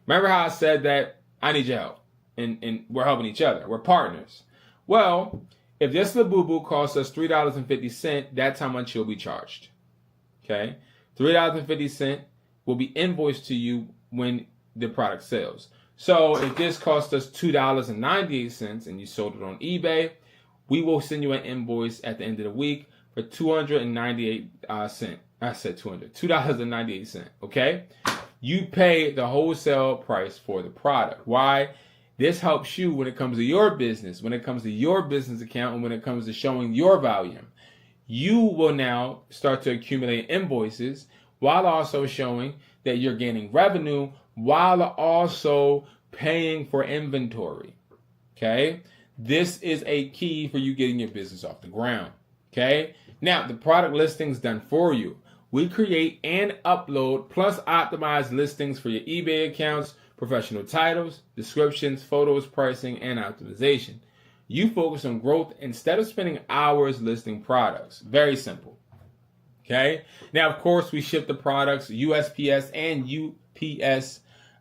Remember how I said that I need your help and we're helping each other. We're partners. Well, if this Labubu costs us $3.50, that's how much you'll be charged. Okay, $3.50 will be invoiced to you when the product sells. So if this cost us $2.98 and you sold it on eBay, we will send you an invoice at the end of the week for $2.98. I said $2.98. Okay, you pay the wholesale price for the product. Why? This helps you when it comes to your business, when it comes to your business account, and when it comes to showing your volume. You will now start to accumulate invoices while also showing that you're gaining revenue while also paying for inventory. Okay? This is a key for you getting your business off the ground. Okay? Now, the product listings done for you. We create and upload plus optimize listings for your eBay accounts, professional titles, descriptions, photos, pricing, and optimization. You focus on growth instead of spending hours listing products. Very simple. Okay? Now, of course, we ship the products USPS and UPS.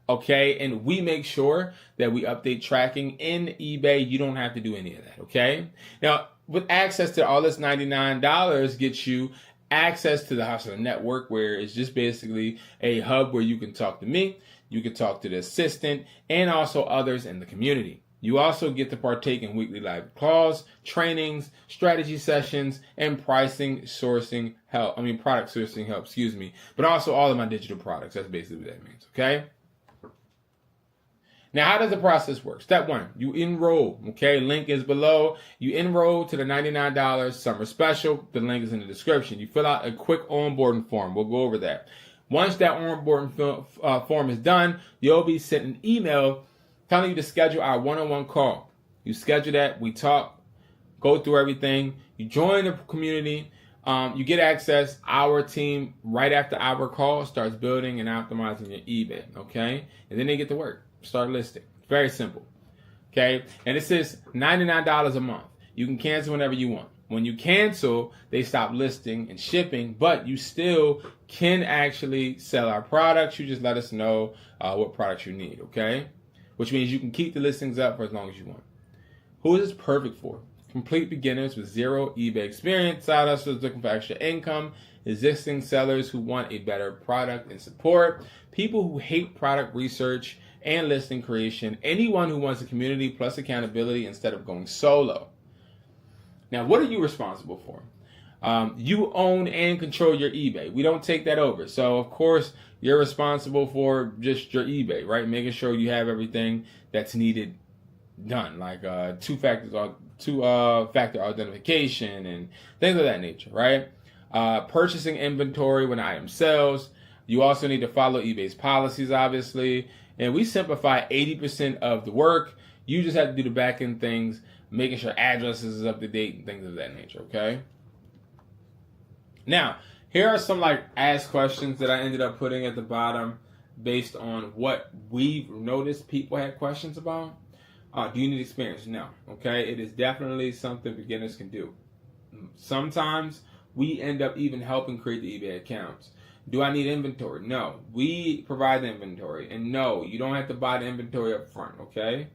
Okay? And we make sure that we update tracking in eBay. You don't have to do any of that. Okay? Now, with access to all this $99 gets you access to the Hustler Network, where it's just basically a hub where you can talk to me, you can talk to the assistant, and also others in the community. You also get to partake in weekly live calls, trainings, strategy sessions, and product sourcing help, but also all of my digital products. That's basically what that means, okay? Now, how does the process work? Step 1, you enroll, okay? Link is below. You enroll to the $99 summer special. The link is in the description. You fill out a quick onboarding form. We'll go over that. Once that onboarding form is done, you'll be sent an email telling you to schedule our one-on-one call. You schedule that, we talk, go through everything. You join the community, you get access. Our team, right after our call, starts building and optimizing your eBay, okay? And then they get to work, start listing. Very simple, okay? And this is $99 a month. You can cancel whenever you want. When you cancel, they stop listing and shipping, but you still can actually sell our products. You just let us know what products you need, okay? Which means you can keep the listings up for as long as you want. Who is this perfect for? Complete beginners with zero eBay experience, side hustlers looking for extra income, existing sellers who want a better product and support, people who hate product research, and listing creation. Anyone who wants a community plus accountability instead of going solo. Now, what are you responsible for? You own and control your eBay. We don't take that over. So, of course, you're responsible for just your eBay, right? Making sure you have everything that's needed done, like two-factor authentication and things of that nature, right? Purchasing inventory when an item sells. You also need to follow eBay's policies, obviously. And we simplify 80% of the work. You just have to do the back-end things, making sure addresses is up to date and things of that nature, okay? Now, here are some like ask questions that I ended up putting at the bottom based on what we've noticed people had questions about. Do you need experience? No, okay? It is definitely something beginners can do. Sometimes we end up even helping create the eBay accounts. Do I need inventory? No. We provide the inventory. And no, you don't have to buy the inventory up front, okay?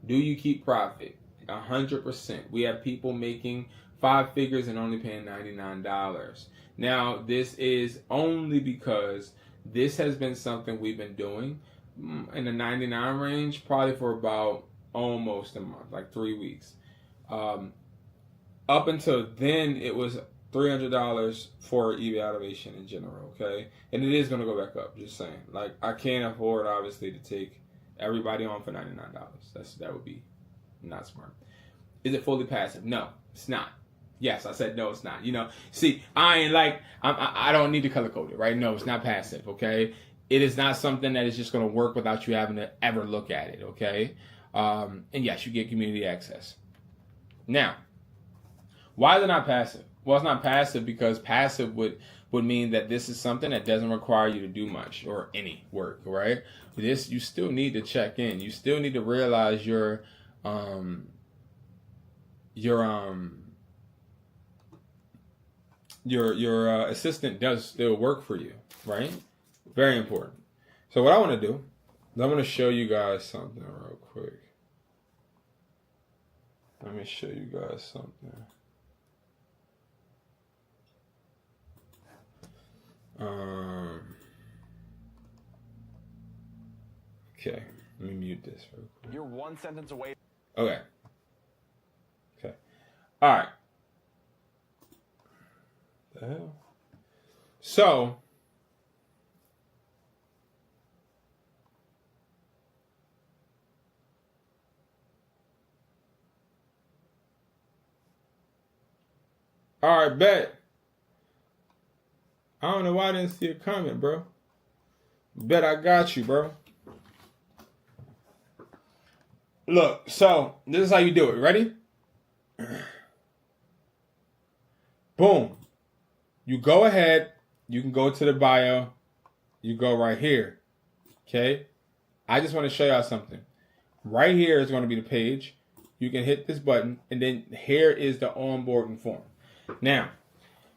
Do you keep profit? 100%. We have people making 5 figures and only paying $99. Now, this is only because this has been something we've been doing in the 99 range probably for about almost a month, like 3 weeks. Up until then, it was $300 for eBay automation in general, okay? And it is going to go back up, just saying. Like, I can't afford, obviously, to take everybody on for $99. That would be not smart. Is it fully passive? No, it's not. Yes, I said no, it's not. You know, see, I don't need to color code it, right? No, it's not passive, okay? It is not something that is just going to work without you having to ever look at it, okay? And yes, you get community access. Now, why is it not passive? Well, it's not passive because passive would mean that this is something that doesn't require you to do much or any work, right? This, you still need to check in. You still need to realize your assistant does still work for you, right? Very important. So what I want to do is I'm going to show you guys something real quick. Let me show you guys something. Okay, let me mute this real quick. You're one sentence away. Okay. All right. The hell? So, all right, bet. I don't know why I didn't see a comment, bro. Bet I got you, bro. Look, so this is how you do it. Ready? Boom. You go ahead. You can go to the bio. You go right here. Okay? I just want to show y'all something. Right here is going to be the page. You can hit this button, and then here is the onboarding form. Now,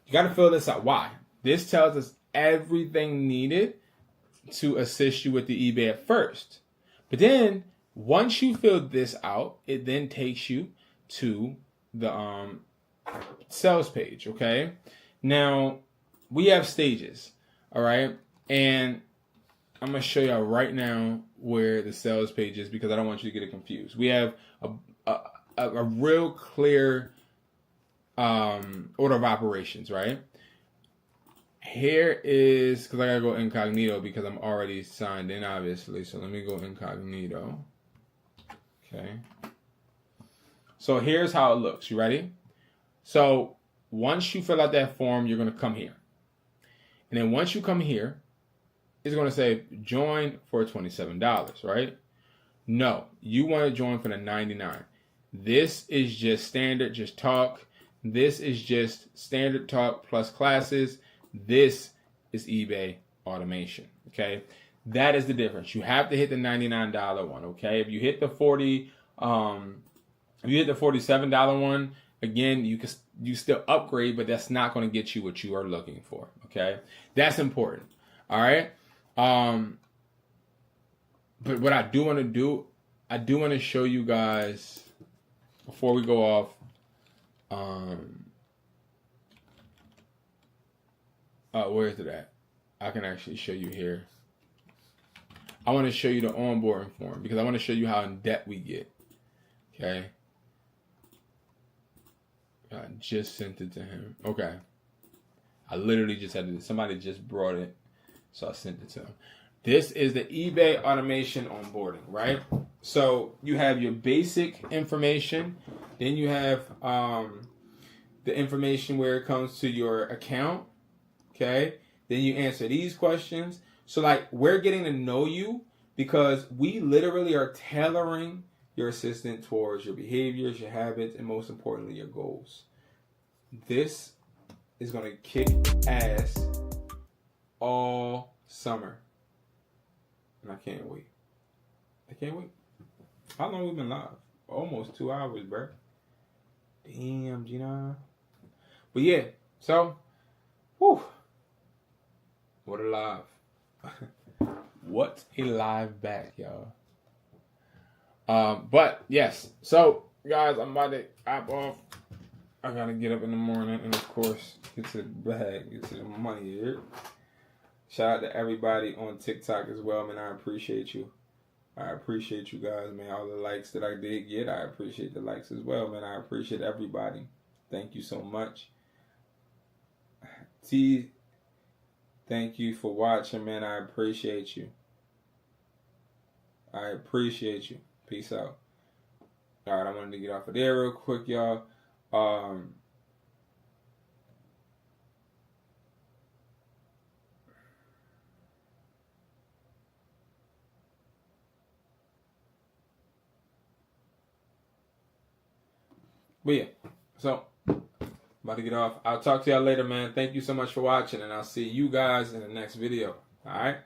you got to fill this out. Why? This tells us everything needed to assist you with the eBay at first. But then, once you fill this out, it then takes you to the sales page, okay? Now, we have stages, all right? And I'm going to show y'all right now where the sales page is because I don't want you to get it confused. We have a real clear order of operations, right? Here is, because I got to go incognito because I'm already signed in, obviously. So let me go incognito. Okay. So here's how it looks. You ready? So once you fill out that form, you're going to come here. And then once you come here, it's going to say join for $27, right? No, you want to join for the $99. This is just standard, just talk. This is just standard talk plus classes. This is eBay automation, okay? That is the difference. You have to hit the $99 one, okay? If you hit the $47 one, again, you still upgrade, but that's not going to get you what you are looking for, okay? That's important, all right? But what I do want to do, I do want to show you guys before we go off. Where is it at? I can actually show you here. I want to show you the onboarding form because I want to show you how in depth we get. Okay. I just sent it to him. Okay. I literally just had to, somebody just brought it, so I sent it to him. This is the eBay automation onboarding, right? So you have your basic information, then you have the information where it comes to your account, okay? Then you answer these questions. So like we're getting to know you because we literally are tailoring your assistant towards your behaviors, your habits, and most importantly, your goals. This is going to kick ass all summer. And I can't wait. I can't wait. How long we been live? Almost 2 hours, bro. Damn, Gina. But yeah, so, whew. What a live. What a live back, y'all. But yes, so guys, I'm about to hop off. I gotta get up in the morning and of course get to the bag, get to the money here. Shout out to everybody on TikTok as well, man. I appreciate you. I appreciate you guys, man. All the likes that I did get, I appreciate the likes as well, man. I appreciate everybody. Thank you so much. T, thank you for watching, man. I appreciate you. I appreciate you. Peace out. All right, I wanted to get off of there real quick, y'all. But yeah, so about to get off. I'll talk to y'all later, man. Thank you so much for watching, and I'll see you guys in the next video. All right.